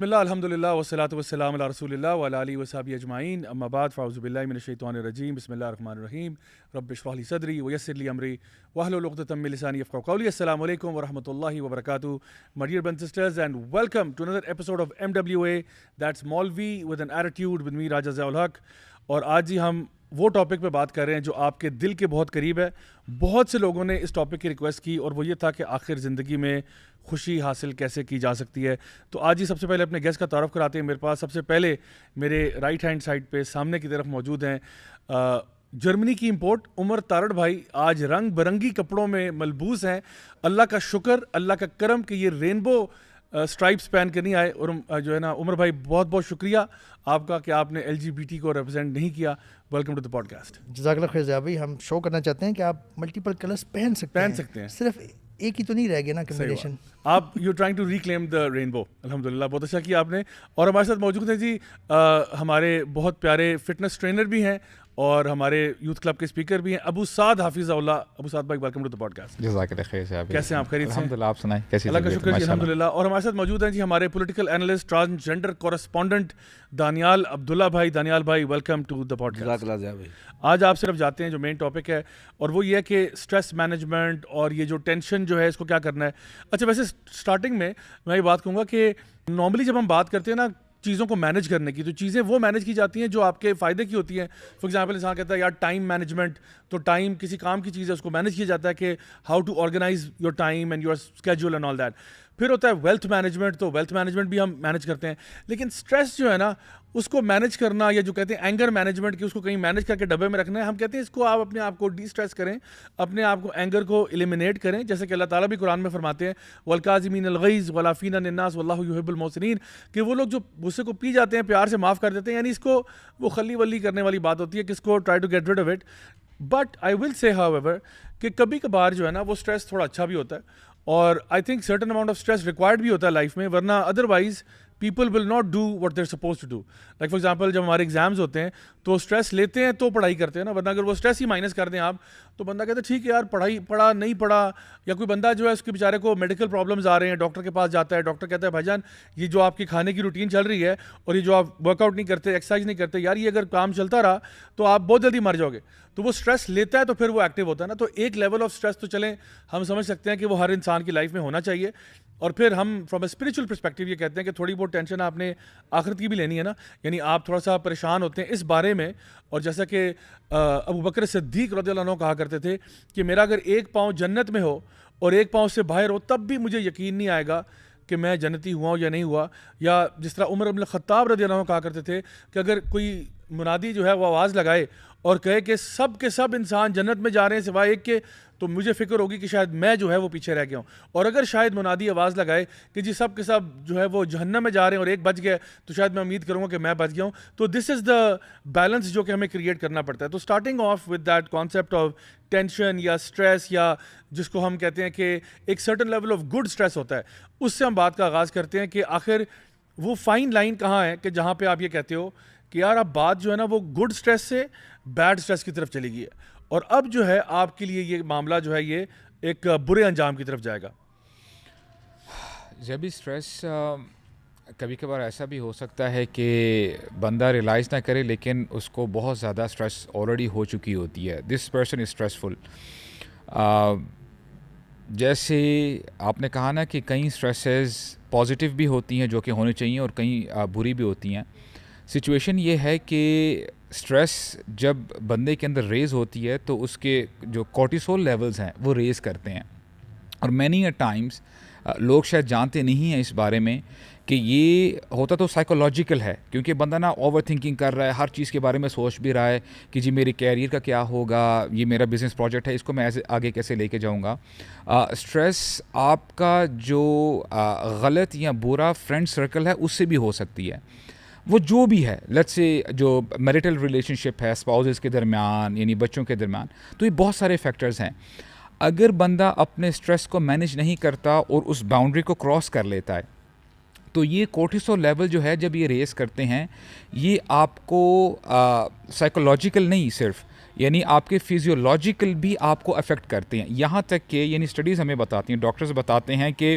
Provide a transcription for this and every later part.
بسم اللہ الحمدللہ والصلاۃ والسلام علی رسول اللہ وعلی آلہ وصحبہ اجمعین اما بعد فاعوذ باللہ من الشیطان الرجیم بسم اللہ الرحمن الرحیم رب اشرح لی صدری ویسر لی امری واحلل عقدۃ من لسانی یفقہوا قولی. السلام علیکم ورحمۃ اللہ وبرکاتہ. My dear brothers and sisters, and welcome to another episode of MWA, that's Maulvi with an attitude with me Raja Ziaul Haq. اور آج ہی ہم وہ ٹاپک پہ بات کر رہے ہیں جو آپ کے دل کے بہت قریب ہے. بہت سے لوگوں نے اس ٹاپک کی ریکویسٹ کی اور وہ یہ تھا کہ آخر زندگی میں خوشی حاصل کیسے کی جا سکتی ہے. تو آج ہی سب سے پہلے اپنے گیسٹ کا تعارف کراتے ہیں. میرے پاس سب سے پہلے میرے رائٹ ہینڈ سائڈ پہ سامنے کی طرف موجود ہیں جرمنی کی امپورٹ عمر تارڑ بھائی. آج رنگ برنگی کپڑوں میں ملبوس ہیں. اللہ کا شکر, اللہ کا کرم کہ یہ رینبو اسٹرائپس پہن کے نہیں آئے. اور جو ہے نا عمر بھائی, بہت بہت شکریہ آپ کا کہ آپ نے LGBT کو ریپرزینٹ نہیں کیا. Welcome to the podcast. جزاک اللہ خیر زیاد بھائی. ہم شو کرنا چاہتے ہیں کہ آپ ملٹیپل کلرس پہن سکتے ہیں, صرف ایک ہی تو نہیں رہ گیا نا کمبینیشن. آپ you trying to reclaim the rainbow. الحمدللہ, بہت اچھا کیا آپ نے. اور ہمارے ساتھ موجود ہیں جی ہمارے بہت پیارے فٹنس ٹرینر بھی ہیں اور ہمارے یوتھ کلب کے اسپیکر بھی ہیں, ابو سعد حافظ اللہ. ابو سعد بھائی, welcome to the podcast. جزاک اللہ خیر صاحب. کیسے ہیں آپ؟ خیریت سے؟ الحمدللہ, آپ سنائیں کیسی؟ اللہ کا شکر جی, الحمدللہ. اور ہمارے ساتھ موجود ہیں جی ہمارے political analyst, transgender correspondent Daniyal Abdullah بھائی. دانیال بھائی, welcome to the podcast. جزاک اللہ بھائی. آج آپ صرف جاتے ہیں جو مین ٹاپک ہے, اور وہ یہ ہے کہ اسٹریس مینجمنٹ اور یہ جو ٹینشن جو ہے اس کو کیا کرنا ہے. اچھا, ویسے اسٹارٹنگ میں یہ بات کہوں گا کہ نارملی جب ہم بات کرتے ہیں نا چیزوں کو مینیج کرنے کی, تو چیزیں وہ مینیج کی جاتی ہیں جو آپ کے فائدے کی ہوتی ہیں. فار ایگزامپل, انسان کہتا ہے یار ٹائم مینجمنٹ, تو ٹائم کسی کام کی چیز ہے, اس کو مینیج کیا جاتا ہے کہ how to organize your time and your schedule and all that. پھر ہوتا ہے ویلتھ مینجمنٹ, تو ویلتھ مینجمنٹ بھی ہم مینیج کرتے ہیں. لیکن اسٹریس جو ہے نا اس کو مینیج کرنا, یا جو کہتے ہیں اینگر مینجمنٹ کی, اس کو کہیں مینیج کر کے ڈبے میں رکھنا ہے. ہم کہتے ہیں اس کو آپ اپنے آپ کو ڈی اسٹریس کریں, اپنے آپ کو اینگر کو ایلیمینیٹ کریں, جیسے کہ اللہ تعالیٰ بھی قرآن میں فرماتے ہیں والکاظمین الغیظ والعافین عن الناس واللہ یحب المحسنین, کہ وہ لوگ جو غصے کو پی جاتے ہیں پیار سے معاف کر دیتے ہیں. یعنی اس کو وہ خلی ولی کرنے والی بات ہوتی ہے کہ اس کو try to get rid of it. But I will say however کہ کبھی کبھار جو ہے نا وہ اسٹریس تھوڑا اچھا بھی ہوتا ہے, اور I think certain amount of stress required بھی ہوتا ہے لائف میں, ورنہ otherwise people will not do what they're supposed to do. Like for example, جب ہمارے ایگزامز ہوتے ہیں تو اسٹریس لیتے ہیں تو پڑھائی کرتے ہیں نا, ورنہ اگر وہ اسٹریس ہی مائنس کر دیں آپ تو بندہ کہتا ہے ٹھیک ہے یار پڑھا نہیں پڑھا. یا کوئی بندہ جو ہے اس کے بیچارے کو میڈیکل پرابلمز آ رہے ہیں, ڈاکٹر کے پاس جاتا ہے, ڈاکٹر کہتا ہے بھائی جان یہ جو آپ کی کھانے کی روٹین چل رہی ہے اور یہ جو آپ ورک آؤٹ نہیں کرتے, ایکسرسائز نہیں کرتے, یار یہ اگر کام چلتا رہا تو آپ بہت جلدی مر جاؤ گے. تو وہ اسٹریس لیتا ہے تو پھر وہ ایکٹیو ہوتا ہے نا. تو ایک لیول آف اسٹریس تو چلیں ہم سمجھ سکتے ہیں کہ وہ ہر انسان کی لائف میں ہونا چاہیے. اور پھر ہم فرام اے اسپریچول پرسپیکٹیو یہ کہتے ہیں کہ تھوڑی بہت ٹینشن آپ نے آخرت کی بھی لینی ہے نا. یعنی آپ تھوڑا سا پریشان ہوتے ہیں اس بارے میں, اور جیسا کہ ابو بکر صدیق رضی اللہ عنہ کہا کرتے تھے کہ میرا اگر ایک پاؤں جنت میں ہو اور ایک پاؤں سے باہر ہو تب بھی مجھے یقین نہیں آئے گا کہ میں جنتی ہوا ہوں یا نہیں ہوا. یا جس طرح عمر بن الخطاب رضی اللہ عنہ کہا کرتے تھے کہ اگر کوئی منادی جو ہے وہ آواز لگائے اور کہے کہ سب کے سب انسان جنت میں جا رہے ہیں سوائے ایک کے, تو مجھے فکر ہوگی کہ شاید میں جو ہے وہ پیچھے رہ گیا ہوں. اور اگر شاید منادی آواز لگائے کہ جی سب کے سب جو ہے وہ جہنم میں جا رہے ہیں اور ایک بچ گیا, تو شاید میں امید کروں گا کہ میں بچ گیا ہوں. تو دس از دا بیلنس جو کہ ہمیں کریٹ کرنا پڑتا ہے. تو starting of with that concept of tension یا اسٹریس, یا جس کو ہم کہتے ہیں کہ ایک certain level of good stress ہوتا ہے, اس سے ہم بات کا آغاز کرتے ہیں کہ آخر وہ فائن لائن کہاں ہے کہ جہاں پہ آپ یہ کہتے ہو کہ یار اب بات جو ہے نا وہ گڈ اسٹریس سے بیڈ اسٹریس کی طرف چلی گئی ہے, اور اب جو ہے آپ کے لیے یہ معاملہ جو ہے یہ ایک برے انجام کی طرف جائے گا. جب بھی اسٹریس کبھی کبھار ایسا بھی ہو سکتا ہے کہ بندہ ریلائز نہ کرے لیکن اس کو بہت زیادہ اسٹریس آلریڈی ہو چکی ہوتی ہے. This person is stressful. جیسے آپ نے کہا نا کہ کئی اسٹریسز پازیٹیو بھی ہوتی ہیں جو کہ ہونی چاہیے, اور کئی بری بھی ہوتی ہیں. سچویشن یہ ہے کہ اسٹریس جب بندے کے اندر ریز ہوتی ہے تو اس کے جو کورٹیسول لیولز ہیں وہ ریز کرتے ہیں. اور مینی اے ٹائمز لوگ شاید جانتے نہیں ہیں اس بارے میں کہ یہ ہوتا تو سائیکولوجیکل ہے, کیونکہ بندہ نا اوور تھنکنگ کر رہا ہے, ہر چیز کے بارے میں سوچ بھی رہا ہے کہ جی میری کیریئر کا کیا ہوگا, یہ میرا بزنس پروجیکٹ ہے, اس کو میں آگے کیسے لے کے جاؤں گا. اسٹریس آپ کا جو غلط یا برا فرینڈ سرکل ہے اس سے بھی ہو سکتی ہے. وہ جو بھی ہے, لیٹس سے جو میریٹل ریلیشن شپ ہے اسپاؤزز کے درمیان, یعنی بچوں کے درمیان, تو یہ بہت سارے فیکٹرز ہیں. اگر بندہ اپنے اسٹریس کو مینیج نہیں کرتا اور اس باؤنڈری کو کراس کر لیتا ہے تو یہ کورٹیسول لیول جو ہے جب یہ ریز کرتے ہیں, یہ آپ کو سائیکولوجیکل نہیں صرف, یعنی آپ کے فزیولوجیکل بھی آپ کو افیکٹ کرتے ہیں. یہاں تک کہ یعنی اسٹڈیز ہمیں بتاتی ہیں, ڈاکٹرز بتاتے ہیں کہ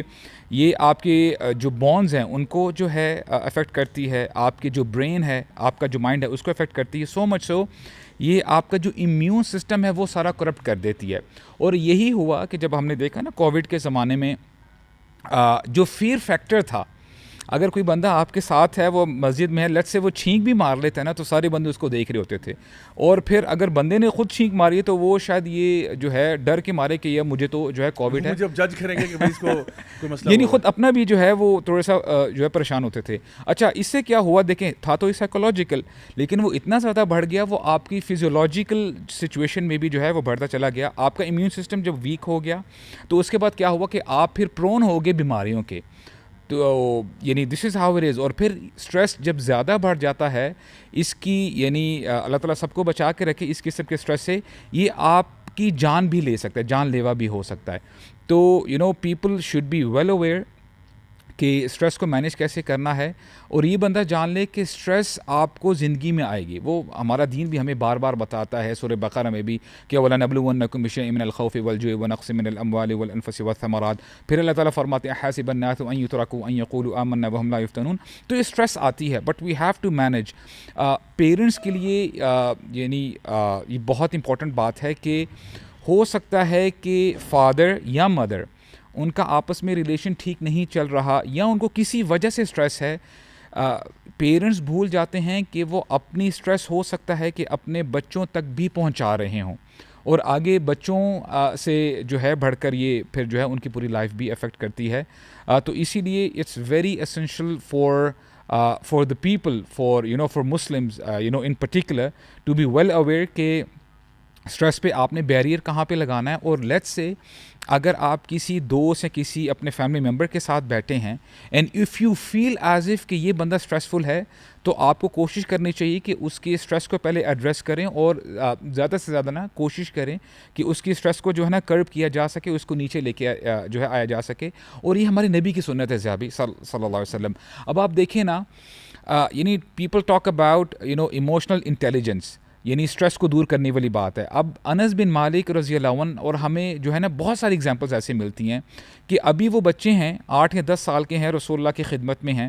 یہ آپ کے جو بونز ہیں ان کو جو ہے افیکٹ کرتی ہے, آپ کے جو برین ہے, آپ کا جو مائنڈ ہے اس کو افیکٹ کرتی ہے. سو مچ سو یہ آپ کا جو امیون سسٹم ہے وہ سارا کرپٹ کر دیتی ہے. اور یہی ہوا کہ جب ہم نے دیکھا نا کووڈ کے زمانے میں جو فیئر فیکٹر تھا, اگر کوئی بندہ آپ کے ساتھ ہے, وہ مسجد میں ہے, لیٹ سے وہ چھینک بھی مار لیتا ہے نا, تو سارے بندے اس کو دیکھ رہے ہوتے تھے. اور پھر اگر بندے نے خود چھینک ماری ہے تو وہ شاید یہ جو ہے ڈر کے مارے کہ یہ مجھے تو جو ہے کووڈ ہے, جب جج کریں گے کہ اس کو کوئی مسئلہ یعنی خود اپنا بھی جو ہے وہ تھوڑا سا جو ہے پریشان ہوتے تھے. اچھا اس سے کیا ہوا دیکھیں, تھا تو یہ سائیکولوجیکل, لیکن وہ اتنا زیادہ بڑھ گیا, وہ آپ کی فزیولوجیکل سچویشن میں بھی جو ہے وہ بڑھتا چلا گیا. آپ کا امیون سسٹم جب ویک ہو گیا تو اس کے بعد کیا ہوا کہ آپ پھر پرون ہو گئے بیماریوں کے. تو یعنی this is how it is. اور پھر اسٹریس جب زیادہ بڑھ جاتا ہے, اس کی یعنی اللہ تعالیٰ سب کو بچا کے رکھے اس قسم کے اسٹریس سے, یہ آپ کی جان بھی لے سکتا ہے, جان لیوا بھی ہو سکتا ہے. تو people should be well aware کہ اسٹریس کو مینیج کیسے کرنا ہے, اور یہ بندہ جان لے کہ اسٹریس آپ کو زندگی میں آئے گی. وہ ہمارا دین بھی ہمیں بار بار بتاتا ہے, سورہ بقرہ میں بھی, کہ وَلَنَبْلُوَنَّكُم بِشَيْءٍ مِّنَ الْخَوْفِ وَالْجُوعِ وَنَقْصٍ مِّنَ الْأَمْوَالِ وَالْأَنفُسِ وَالثَّمَرَاتِ. پھر اللہ تعالیٰ فرماتے ہیں حَسِبَ النَّاسُ أَن يُتْرَكُوا أَن يَقُولُوا آمَنَّا وَهُمْ لَا يُفْتَنُونَ. تو یہ اسٹریس آتی ہے, but we have to manage. Parents کے لیے یعنی یہ بہت امپورٹنٹ بات ہے کہ ہو سکتا ہے کہ فادر یا مدر ان کا آپس میں ریلیشن ٹھیک نہیں چل رہا, یا ان کو کسی وجہ سے اسٹریس ہے. پیرنٹس بھول جاتے ہیں کہ وہ اپنی اسٹریس ہو سکتا ہے کہ اپنے بچوں تک بھی پہنچا رہے ہوں, اور آگے بچوں سے جو ہے بڑھ کر یہ پھر جو ہے ان کی پوری لائف بھی افیکٹ کرتی ہے. تو اسی لیے it's very essential for the people, for Muslims in particular to be well aware کہ اسٹریس پہ آپ نے بیریئر کہاں پہ لگانا ہے. اور لیٹس سے اگر آپ کسی دوست یا کسی اپنے فیملی ممبر کے ساتھ بیٹھے ہیں, and if you feel as if کہ یہ بندہ اسٹریسفل ہے, تو آپ کو کوشش کرنی چاہیے کہ اس کی اسٹریس کو پہلے ایڈریس کریں, اور زیادہ سے زیادہ نا کوشش کریں کہ اس کی اسٹریس کو جو ہے نا کرب کیا جا سکے, اس کو نیچے لے کے جو ہے آیا جا سکے. اور یہ ہمارے نبی کی سنت ہے صحابی صلی اللہ علیہ وسلم. اب آپ دیکھیں نا, یعنی people talk about emotional intelligence, یعنی اسٹریس کو دور کرنے والی بات ہے. اب انس بن مالک رضی اللہ عنہ, اور ہمیں جو ہے نا بہت ساری ایگزامپلز ایسے ملتی ہیں کہ ابھی وہ بچے ہیں 8 یا 10 سال کے ہیں, رسول اللہ کی خدمت میں ہیں,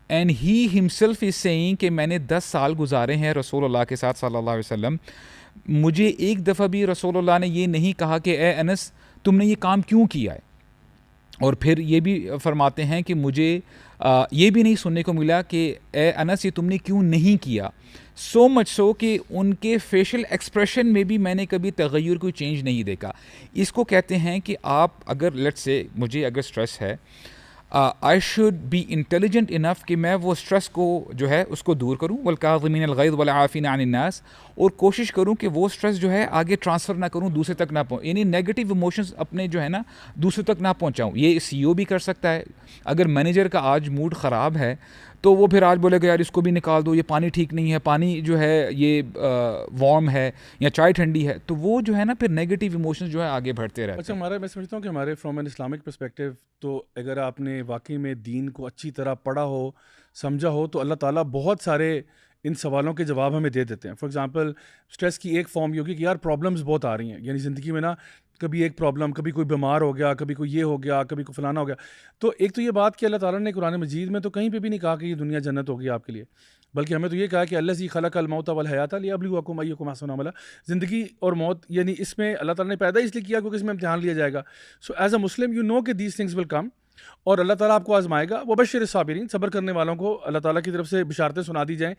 and he himself is saying کہ میں نے 10 سال گزارے ہیں رسول اللہ کے ساتھ صلی اللہ علیہ وسلم, مجھے ایک دفعہ بھی رسول اللہ نے یہ نہیں کہا کہ اے انس تم نے یہ کام کیوں کیا ہے. اور پھر یہ بھی فرماتے ہیں کہ مجھے یہ بھی نہیں سننے کو ملا کہ اے انس یہ تم نے کیوں نہیں کیا. سو مچ سو کہ ان کے فیشل ایکسپریشن میں بھی میں نے کبھی تغیر کوئی چینج نہیں دیکھا. اس کو کہتے ہیں کہ آپ اگر لیٹ سے مجھے اگر اسٹریس ہے, I should be intelligent enough کہ میں وہ اسٹریس کو جو ہے اس کو دور کروں, والکاظمین الغیظ والعافین عن الناس, اور کوشش کروں کہ وہ اسٹریس جو ہے آگے ٹرانسفر نہ کروں, دوسرے تک نہ یعنی نیگیٹو ایموشنز اپنے جو ہے نا دوسرے تک نہ پہنچاؤں. یہ سی او بھی کر سکتا ہے. اگر مینیجر کا آج موڈ خراب ہے تو وہ پھر آج بولے گا یار اس کو بھی نکال دو, یہ پانی ٹھیک نہیں ہے, پانی جو ہے یہ وارم ہے یا چائے ٹھنڈی ہے, تو وہ جو ہے نا پھر نیگیٹو ایموشنز جو ہے آگے بڑھتے رہتے ہیں. اچھا ہمارا میں سمجھتا ہوں کہ ہمارے فرام این اسلامک پرسپیکٹیو, تو اگر آپ نے واقعی میں دین کو اچھی طرح پڑھا ہو, سمجھا ہو, تو اللہ تعالیٰ بہت سارے ان سوالوں کے جواب ہمیں دے دیتے ہیں. فار ایگزامپل اسٹریس کی ایک فارم یہ ہوگی کہ یار پرابلمس بہت آ رہی ہیں, یعنی زندگی میں نا کبھی ایک پرابلم, کبھی کوئی بیمار ہو گیا, کبھی کوئی یہ ہو گیا, کبھی کوئی فلانا ہو گیا. تو ایک تو یہ بات کہ اللہ تعالیٰ نے قرآن مجید میں تو کہیں پہ بھی نہیں کہا کہ یہ دنیا جنت ہوگی آپ کے لیے, بلکہ ہمیں تو یہ کہا کہ الذی خلق الموت والحیات لیبلوکم ایکم احسن عملا. زندگی اور موت یعنی اس میں اللہ تعالیٰ نے پیدا اس لیے کیا کیونکہ اس میں امتحان لیا جائے گا. So as a Muslim you know کہ دیز تھنگس ول کم, اور اللہ تعالیٰ آپ کو آزمائے گا. وبشر الصابرین, صبر کرنے والوں کو اللہ تعالیٰ کی طرف سے بشارتیں سنا دی جائیں.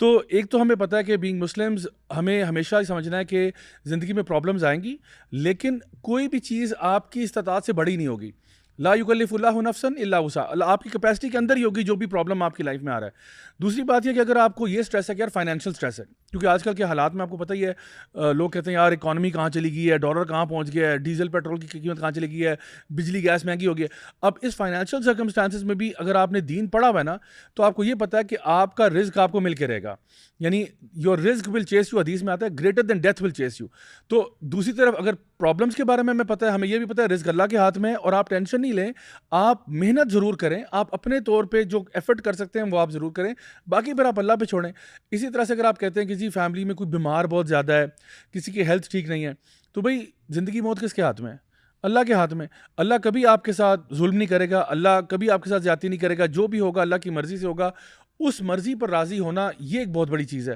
تو ایک تو ہمیں پتہ ہے کہ بینگ مسلمز ہمیں ہمیشہ سمجھنا ہے کہ زندگی میں پرابلمز آئیں گی, لیکن کوئی بھی چیز آپ کی استطاعت سے بڑی نہیں ہوگی. لا یکلف اللہ نفسا الا وسعها, اللہ آپ کی کیپیسٹی کے اندر ہی ہوگی جو بھی پرابلم آپ کی لائف میں آ رہا ہے. دوسری بات یہ کہ اگر آپ کو یہ اسٹریس ہے کہ یار فائنینشیل اسٹریس ہے, کیونکہ آج کل کے حالات میں آپ کو پتہ ہی ہے, لوگ کہتے ہیں یار اکانومی کہاں چلی گئی ہے, ڈالر کہاں پہنچ گیا ہے, ڈیزل پیٹرول کی قیمت کہاں چلی گئی ہے, بجلی گیس مہنگی ہو گئی ہے. اب اس فائنینشیل سرکمسٹانسز میں بھی اگر آپ نے دین پڑھا ہوا ہے نا, تو آپ کو یہ پتہ ہے کہ آپ کا رزق آپ کو مل کے رہے گا, یعنی یور رزق ول چیس یو, حدیث میں آتا ہے greater than death will chase you. تو دوسری طرف اگر پرابلمس کے بارے میں ہمیں پتہ ہے, ہمیں یہ بھی پتہ ہے رزق اللہ کے ہاتھ میں ہے, اور آپ ٹینشن نہیں لیں, آپ محنت ضرور کریں, آپ اپنے طور پہ جو ایفرٹ کر سکتے ہیں وہ آپ ضرور کریں, باقی پھر آپ اللہ پہ چھوڑیں. اسی طرح سے اگر آپ کہتے ہیں کہ جی فیملی میں کوئی بیمار بہت زیادہ ہے, کسی کی ہیلتھ ٹھیک نہیں ہے, تو بھائی زندگی موت کس کے ہاتھ میں ہے؟ اللہ کے ہاتھ میں. اللہ کبھی آپ کے ساتھ ظلم نہیں کرے گا, اللہ کبھی آپ کے ساتھ زیادتی نہیں کرے گا, جو بھی ہوگا اللہ کی مرضی سے ہوگا. اس مرضی پر راضی ہونا یہ ایک بہت بڑی چیز ہے.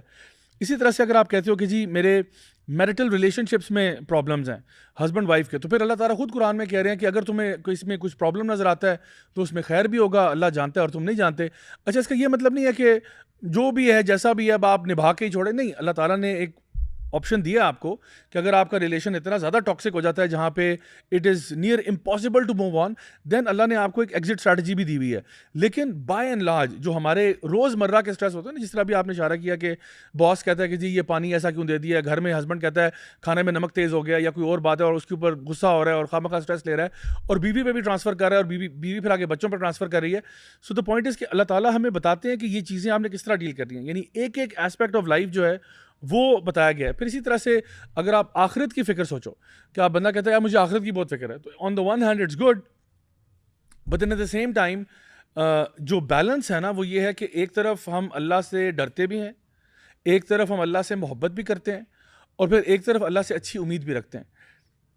اسی طرح سے اگر آپ کہتے ہو کہ جی میرے میرٹل ریلیشن شپس میں پرابلمز ہیں ہسبینڈ وائف کے, تو پھر اللہ تعالیٰ خود قرآن میں کہہ رہے ہیں کہ اگر تمہیں اس میں کچھ پرابلم نظر آتا ہے تو اس میں خیر بھی ہوگا, اللہ جانتا ہے اور تم نہیں جانتے. اچھا, اس کا یہ مطلب نہیں ہے کہ جو بھی ہے جیسا بھی ہے اب آپ نبھا کے ہی چھوڑیں, نہیں. اللہ تعالیٰ نے ایک آپشن دیا آپ کو کہ اگر آپ کا ریلیشن اتنا زیادہ ٹاکسک ہو جاتا ہے جہاں پہ it is near impossible to move on, then Allah نے آپ کو ایک ایگزٹ اسٹریٹجی بھی دی ہوئی ہے. لیکن بائی اینڈ لارج جو ہمارے روز مرہ کے اسٹریس ہوتے ہیں نا, جس طرح بھی آپ نے اشارہ کیا کہ باس کہتا ہے کہ جی یہ پانی ایسا کیوں دے دیا, گھر میں ہسبینڈ کہتا ہے کھانے میں نمک تیز ہو گیا یا کوئی اور بات ہے اور اس کے اوپر غصہ ہو رہا ہے اور خواہ اسٹریس لے رہا ہے, اور بیوی پہ بھی ٹرانسفر کر رہا ہے اور بیوی پھر آگے بچوں پر ٹرانسفر کر رہی ہے. سو دا پوائنٹ از کہ اللہ تعالیٰ ہمیں بتاتے ہیں کہ یہ چیزیں آپ نے کس طرح ڈیل کرنی ہیں, یعنی ایک ایک ایسپیکٹ آف لائف جو ہے وہ بتایا گیا ہے. پھر اسی طرح سے اگر آپ آخرت کی فکر سوچو کہ آپ بندہ کہتا ہے یار مجھے آخرت کی بہت فکر ہے, تو on the one hand it's good, but in at the same time جو بیلنس ہے نا وہ یہ ہے کہ ایک طرف ہم اللہ سے ڈرتے بھی ہیں, ایک طرف ہم اللہ سے محبت بھی کرتے ہیں, اور پھر ایک طرف اللہ سے اچھی امید بھی رکھتے ہیں.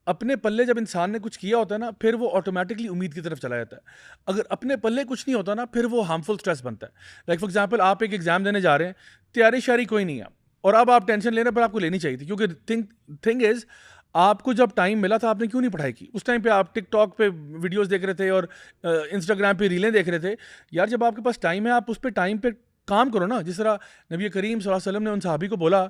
اپنے پلے جب انسان نے کچھ کیا ہوتا ہے نا پھر وہ آٹومیٹکلی امید کی طرف چلا جاتا ہے. اگر اپنے پلے کچھ نہیں ہوتا نا پھر وہ ہارمفل اسٹریس بنتا ہے. لائک فار ایگزامپل آپ ایک ایگزام دینے جا رہے ہیں, تیاری شیاری کوئی نہیں ہے, اور اب آپ ٹینشن لینا پر آپ کو لینی چاہیے تھی, کیونکہ تھنگ از آپ کو جب ٹائم ملا تھا آپ نے کیوں نہیں پڑھائی کی؟ اس ٹائم پہ آپ ٹک ٹاک پہ ویڈیوز دیکھ رہے تھے اور انسٹاگرام پہ ریلیں دیکھ رہے تھے. یار جب آپ کے پاس ٹائم ہے آپ اس پہ ٹائم پہ کام کرو نا. جس طرح نبی کریم صلی اللہ علیہ وسلم نے ان صحابی کو بولا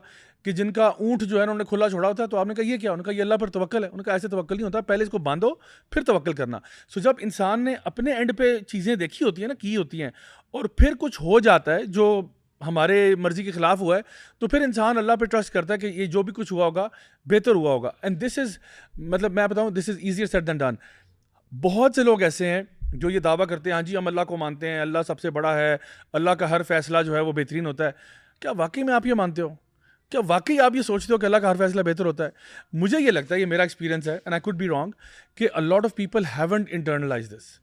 کہ جن کا اونٹ جو ہے انہوں نے کھلا چھوڑا ہوتا ہے, تو آپ نے کہا یہ کیا؟ انہوں نے کہا یہ اللہ پر توکل ہے. انہوں نے کہا ایسے توکل نہیں ہوتا, پہلے اس کو باندھو پھر توکل کرنا. سو جب انسان نے اپنے اینڈ پہ چیزیں دیکھی ہوتی ہیں نا, کی ہوتی ہیں, اور پھر کچھ ہو جاتا ہے جو ہمارے مرضی کے خلاف ہوا ہے, تو پھر انسان اللہ پہ ٹرسٹ کرتا ہے کہ یہ جو بھی کچھ ہوا ہوگا بہتر ہوا ہوگا. اینڈ دس از مطلب میں بتاؤں this is easier said than done. بہت سے لوگ ایسے ہیں جو یہ دعویٰ کرتے ہیں ہاں جی ہم اللہ کو مانتے ہیں, اللہ سب سے بڑا ہے, اللہ کا ہر فیصلہ جو ہے وہ بہترین ہوتا ہے. کیا واقعی میں آپ یہ مانتے ہو؟ کیا واقعی آپ یہ سوچتے ہو کہ اللہ کا ہر فیصلہ بہتر ہوتا ہے؟ مجھے یہ لگتا ہے, یہ میرا ایکسپیرینس ہے and I could be wrong, کہ a lot of people haven't internalized this.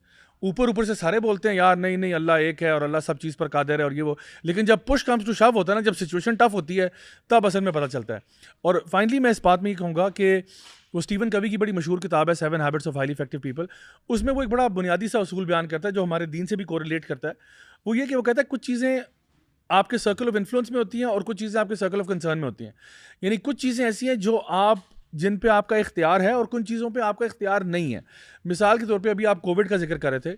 اوپر سے سارے بولتے ہیں یار نہیں اللہ ایک ہے اور اللہ سب چیز پر قادر ہے اور یہ وہ, لیکن جب پش کمز ٹو شو ہوتا ہے نا, جب سچویشن ٹف ہوتی ہے تب اصل میں پتہ چلتا ہے. اور فائنلی میں اس بات میں یہ کہوں گا کہ وہ اسٹیون کوی کی بڑی مشہور کتاب ہے 7 Habits of Highly Effective People, اس میں وہ ایک بڑا بنیادی سا اصول بیان کرتا ہے جو ہمارے دین سے بھی کوریلیٹ کرتا ہے. وہ یہ کہ وہ کہتا ہے کچھ چیزیں آپ کے سرکل آف انفلوئنس میں ہوتی ہیں اور کچھ چیزیں آپ کے سرکل آف کنسرن میں ہوتی ہیں. یعنی کچھ چیزیں ایسی ہیں جو جن پہ آپ کا اختیار ہے اور کچھ چیزوں پہ آپ کا اختیار نہیں ہے. مثال کے طور پہ ابھی آپ کووڈ کا ذکر کر رہے تھے,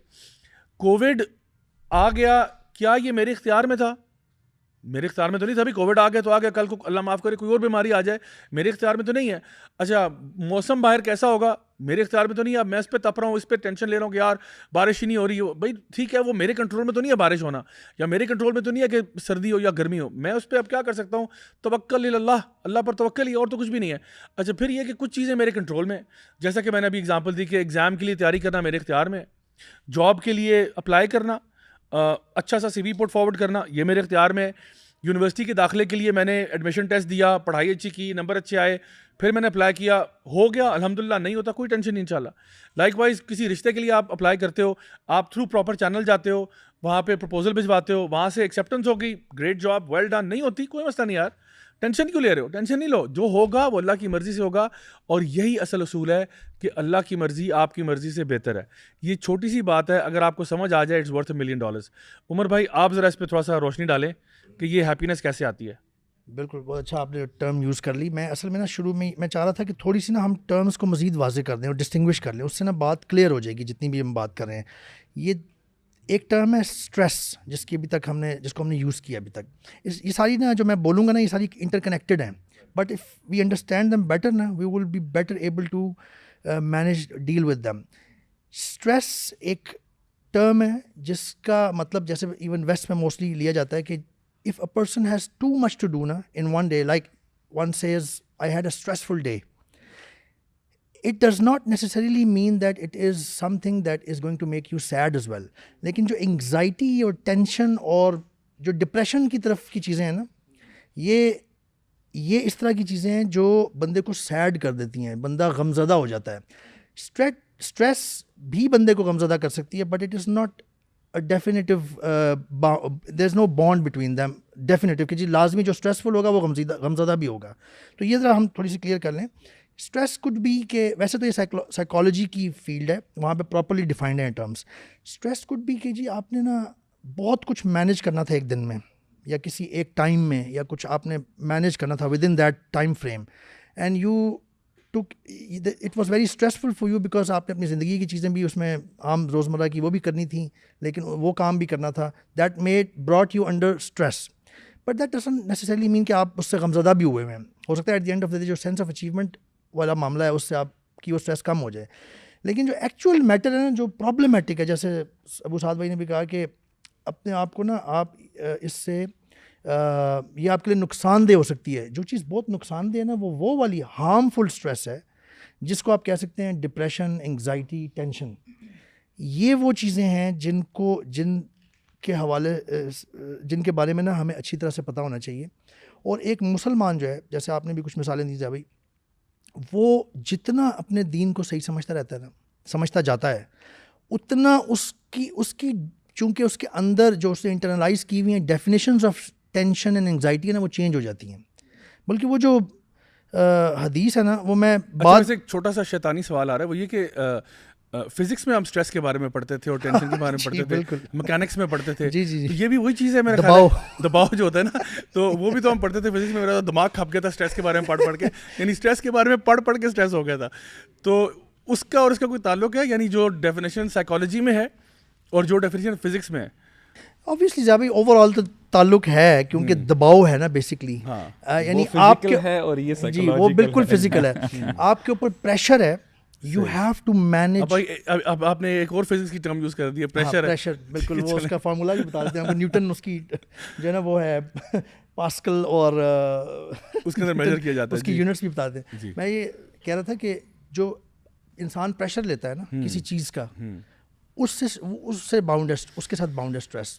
کووڈ آ گیا, کیا یہ میرے اختیار میں تھا؟ میرے اختیار میں تو نہیں تھا. ابھی کووڈ آ گیا تو آ گیا, کل کو اللہ معاف کرے کوئی اور بیماری آ جائے, میرے اختیار میں تو نہیں ہے. اچھا موسم باہر کیسا ہوگا, میرے اختیار میں تو نہیں ہے. اب میں اس پہ تپ رہا ہوں, اس پہ ٹینشن لے رہا ہوں کہ یار بارش ہی نہیں ہو رہی ہو. بھائی ٹھیک ہے, وہ میرے کنٹرول میں تو نہیں ہے بارش ہونا, یا میرے کنٹرول میں تو نہیں ہے کہ سردی ہو یا گرمی ہو. میں اس پہ اب کیا کر سکتا ہوں؟ توکل اللہ, اللہ پر توکل ہی, اور تو کچھ بھی نہیں ہے. اچھا پھر یہ کہ کچھ چیزیں میرے کنٹرول میں, جیسا کہ میں نے ابھی اگزامپل دی کہ ایگزام کے لیے تیاری کرنا میرے اختیار میں, جاب کے لیے اپلائی کرنا, اچھا سا CV پٹ فارورڈ کرنا یہ میرے اختیار میں, یونیورسٹی کے داخلے کے لیے میں نے ایڈمیشن ٹیسٹ دیا, پڑھائی اچھی کی, نمبر اچھے آئے, پھر میں نے اپلائی کیا, ہو گیا الحمدللہ. نہیں ہوتا کوئی ٹینشن نہیں انشاءاللہ. لائک وائز کسی رشتے کے لیے آپ اپلائی کرتے ہو, آپ تھرو پراپر چینل جاتے ہو, وہاں پہ پرپوزل بھجواتے ہو, وہاں سے ایکسیپٹنس ہوگی, گریٹ جاب, ویل ڈن. نہیں ہوتی کوئی مسئلہ نہیں یار, ٹینشن کیوں لے رہے ہو؟ ٹینشن نہیں لو, جو ہوگا وہ اللہ کی مرضی سے ہوگا, اور یہی اصل اصول ہے کہ اللہ کی مرضی آپ کی مرضی سے بہتر ہے. یہ چھوٹی سی بات ہے, اگر آپ کو سمجھ آ جائے اٹس ورتھ $1 million. عمر بھائی آپ ذرا اس پہ تھوڑا سا روشنی ڈالیں کہ یہ ہیپینس کیسے آتی ہے. بالکل, بہت اچھا آپ نے ٹرم یوز کر لی. میں اصل میں نا شروع میں میں چاہ رہا تھا کہ تھوڑی سی نا ہم ٹرمز کو مزید واضح کر دیں اور ڈسٹنگوش کر لیں, اس سے نا بات کلیئر ہو جائے گی جتنی بھی ہم بات کر رہے ہیں. یہ ایک ٹرم ہے اسٹریس, جس کی ابھی تک جس کو ہم نے یوز کیا ابھی تک. یہ ساری نا جو میں بولوں گا نا یہ ساری انٹر کنیکٹڈ ہیں, but if we understand them better نا we will be better able to manage deal with them. Stress ایک ٹرم ہے جس کا مطلب جیسے ایون ویسٹ میں موسٹلی لیا جاتا ہے کہ if a person has too much to do in one day, like one says I had a stressful day, it does not necessarily mean that it is something that is going to make you sad as well. لیکن جو anxiety اور tension اور جو depression کی طرف کی چیزیں ہیں نا, یہ اس طرح کی چیزیں ہیں جو بندے کو sad کر دیتی ہیں, بندہ غمزدہ ہو جاتا ہے. اسٹریس بھی بندے کو غمزدہ کر سکتی ہے, but it is not a definitive there's no bond between them definitive کہ جی لازمی جو اسٹریسفل ہوگا وہ غمزدہ بھی ہوگا. تو یہ ذرا ہم تھوڑی سی کلیئر کر لیں. اسٹریس کوڈ بی کہ ویسے تو یہ سائیکالوجی کی فیلڈ ہے, وہاں پہ پراپرلی ڈیفائنڈ ہیں ٹرمس. اسٹریس کوڈ بی کہ جی آپ نے نا بہت کچھ مینیج کرنا تھا ایک دن میں یا کسی ایک ٹائم میں, یا کچھ آپ نے مینیج کرنا تھا with in that time frame, and you took it was very stressful for you because آپ نے اپنی زندگی کی چیزیں بھی اس میں عام روزمرہ کی وہ بھی کرنی تھیں, لیکن وہ کام بھی کرنا تھا. That made brought you under stress, but that doesn't necessarily mean کہ آپ اس سے غمزدہ بھی ہوئے ہیں. ہو سکتا ہے at the end of the day جو سینس آف اچیومنٹ والا معاملہ ہے اس سے آپ کی وہ اسٹریس کم ہو جائے. لیکن جو ایکچوئل میٹر ہے نا, جو پرابلمٹک ہے, جیسے ابو سعد بھائی نے بھی کہا کہ اپنے آپ کو نا آپ اس سے یہ آپ کے لیے نقصان دہ ہو سکتی ہے. جو چیز بہت نقصان دہ ہے نا وہ والی ہارمفل اسٹریس ہے جس کو آپ کہہ سکتے ہیں ڈپریشن, انگزائٹی, ٹینشن. یہ وہ چیزیں ہیں جن کے حوالے جن کے بارے میں نا ہمیں اچھی طرح سے پتہ ہونا چاہیے. اور ایک مسلمان جو ہے, جیسے آپ نے بھی کچھ مثالیں دی جا بھائی, وہ جتنا اپنے دین کو صحیح سمجھتا رہتا ہے نا, سمجھتا جاتا ہے, اتنا اس کی چونکہ اس کے اندر جو اس نے انٹرنلائز کی ہوئی ہیں definitions of tension and anxiety ہے نا, وہ چینج ہو جاتی ہیں. بلکہ وہ جو حدیث ہے نا, وہ میں بات ایک چھوٹا سا شیطانی سوال آ رہا ہے, وہ یہ کہ فزکس میں ہم اسٹریس کے بارے میں پڑھتے تھے اور ٹینشن کے بارے میں پڑھتے تھے, میکینکس میں پڑھتے تھے. جی یہ بھی وہی چیز ہے میرے خیال میں, دباؤ جو ہوتا ہے نا, تو وہ بھی تو ہم پڑھتے تھے فزکس میں. میرا دماغ کھپ گیا تھا اسٹریس کے بارے میں پڑھ کے, یعنی اسٹریس کے بارے میں پڑھ کے اسٹریس ہو گیا تھا. تو اس کا اور اس کا کوئی تعلق ہے, یعنی جو ڈیفینیشن سائیکالوجی میں ہے اور جو ڈیفینیشن فزکس میں ہے؟ obviously جابھی اوور آل تو تعلق ہے, کیونکہ دباؤ ہے نا بیسکلی, یعنی آپ کے ہے اور یہ جی وہ بالکل فزیکل ہے, آپ کے اوپر پریشر ہے, یو ہیو ٹو مینیج. اب آپ نے ایک اور فزکس کی ٹرم یوز کر دی ہے, پریشر. بالکل, وہ اس کا فارمولا بھی بتا دیتے ہیں نیوٹن, اس کی جو ہے نا وہ ہے پاسکل, اور اس کے اندر میجر کیا جاتا ہے, اس کی یونٹس بھی بتا دیں. میں یہ کہہ رہا تھا کہ جو انسان پریشر لیتا ہے نا کسی چیز کا, اس سے باؤنڈ ہے, اس کے ساتھ باؤنڈ ہے اسٹریس.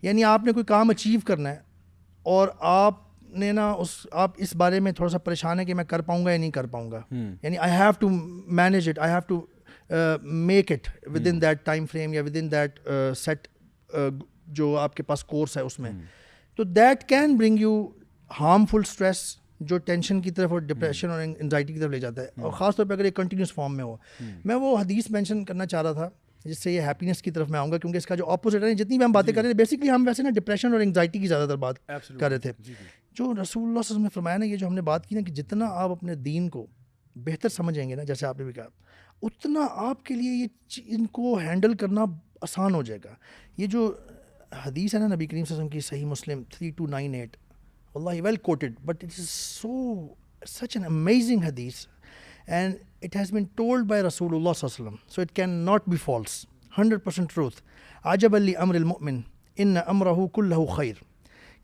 یعنی آپ نے کوئی کام اچیو کرنا ہے اور آپ نے نا آپ اس بارے میں تھوڑا سا پریشان ہے کہ میں کر پاؤں گا یا نہیں کر پاؤں گا. یعنی I have to manage it, I have to make it within that time frame یا ود ان دیٹ سیٹ جو آپ کے پاس کورس ہے اس میں. تو that can bring you harmful stress جو ٹینشن کی طرف اور ڈپریشن اور انزائٹی کی طرف لے جاتا ہے, اور خاص طور پہ اگر ایک کنٹینیوس فارم میں ہو. میں وہ حدیث مینشن کرنا چاہ رہا تھا جس سے یہ ہیپینس کی طرف میں آؤں گا, کیونکہ اس کا جو اپوزٹ ہے, جتنی بھی ہم باتیں کر رہے ہیں بیسکلی ہم ویسے نا ڈپریشن اور انگزائٹی کی زیادہ تر بات کر رہے تھے. جو رسول اللہ صلی اللہ علیہ وسلم نے فرمایا نا, یہ جو ہم نے بات کی نا کہ جتنا آپ اپنے دین کو بہتر سمجھیں گے نا, جیسے آپ نے بھی کہا, اتنا آپ کے لیے یہ ان کو ہینڈل کرنا آسان ہو جائے گا. یہ جو حدیث ہے نا نبی کریم صلی اللہ علیہ وسلم کی, صحیح مسلم 3298, واللہ well quoted, but it is such an amazing hadith, and it has been told by Rasulullah sallallahu alaihi wasallam, so it cannot be false, 100% truth. عجبا لأمر المؤمن إن أمره كله خير,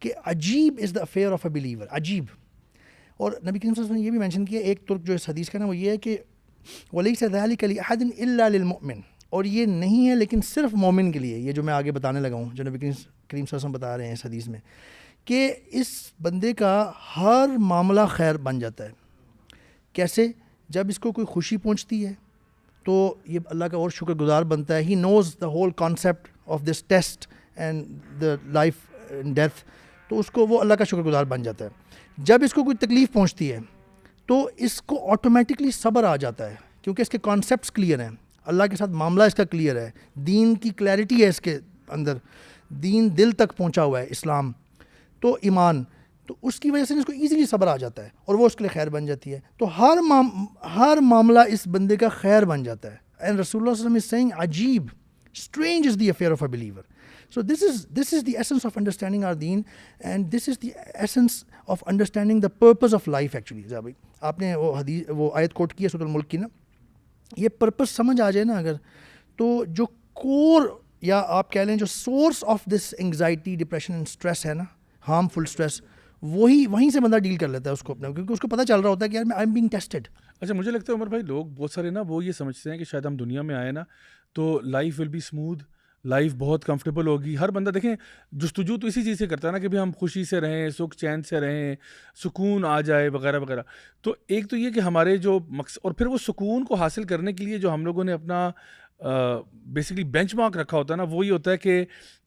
کہ عجیب is the affair of a believer, عجیب. اور نبی کریم صلی اللہ علیہ وسلم نے یہ بھی مینشن کیا ایک ترک جو اس حدیث کا نا, وہ یہ ہے کہ وَلَيْسَ ذَلِكَ لِأَحَدٍ إِلَّا لِلْمُؤْمِنِ, اور یہ نہیں ہے لیکن صرف مومن کے لیے. یہ جو میں آگے بتانے لگا ہوں, جو نبی کریم صلی اللہ علیہ وسلم بتا رہے ہیں اس حدیث میں, کہ اس بندے کا ہر معاملہ خیر بن جاتا ہے. کیسے؟ جب اس کو کوئی خوشی پہنچتی ہے تو یہ اللہ کا اور شکر گزار بنتا ہے. He knows the whole concept of this test and the life and death, تو اس کو وہ اللہ کا شکر گزار بن جاتا ہے. جب اس کو کوئی تکلیف پہنچتی ہے تو اس کو آٹومیٹکلی صبر آ جاتا ہے, کیونکہ اس کے کانسیپٹس کلیئر ہیں, اللہ کے ساتھ معاملہ اس کا کلیئر ہے, دین کی کلیئرٹی ہے اس کے اندر, دین دل تک پہنچا ہوا ہے, اسلام تو ایمان, تو اس کی وجہ سے اس کو ایزیلی صبر آ جاتا ہے اور وہ اس کے لیے خیر بن جاتی ہے. تو ہر معاملہ اس بندے کا خیر بن جاتا ہے. اینڈ رسول اللہ صلی اللہ علیہ وسلم از سیئنگ عجیب, strange is the affair of a believer. So this is the essence of understanding our deen, and this is the essence of understanding the purpose of life actually. بھائی آپ نے وہ آیت کوٹ کی ہے سورۃ الملک کی نا, یہ پرپس سمجھ آ جائے نا اگر, تو جو کور یا آپ کہہ لیں جو source of this anxiety, depression and stress ہے نا, ہارمفل اسٹریس, وہیں سے بندہ ڈیل کر لیتا ہے اس کو اپنے, کیونکہ اس کو پتہ چل رہا ہوتا ہے کہ یار آئی ایم بینگ ٹیسٹڈ. اچھا, مجھے لگتا ہے عمر بھائی لوگ بہت سارے نا وہ یہ سمجھتے ہیں کہ شاید ہم دنیا میں آئے نا تو life will be smooth, life بہت کمفرٹیبل ہوگی. ہر بندہ دیکھیں جستجو تو اسی چیز سے کرتا ہے نا کہ بھی ہم خوشی سے رہیں, سکھ چین سے رہیں, سکون آ جائے وغیرہ وغیرہ. تو ایک تو یہ کہ ہمارے جو مقصد, اور پھر وہ سکون کو حاصل کرنے کے لیے جو ہم لوگوں نے اپنا بیسکلی بینچ مارک رکھا ہوتا ہے نا، وہ یہ ہوتا ہے کہ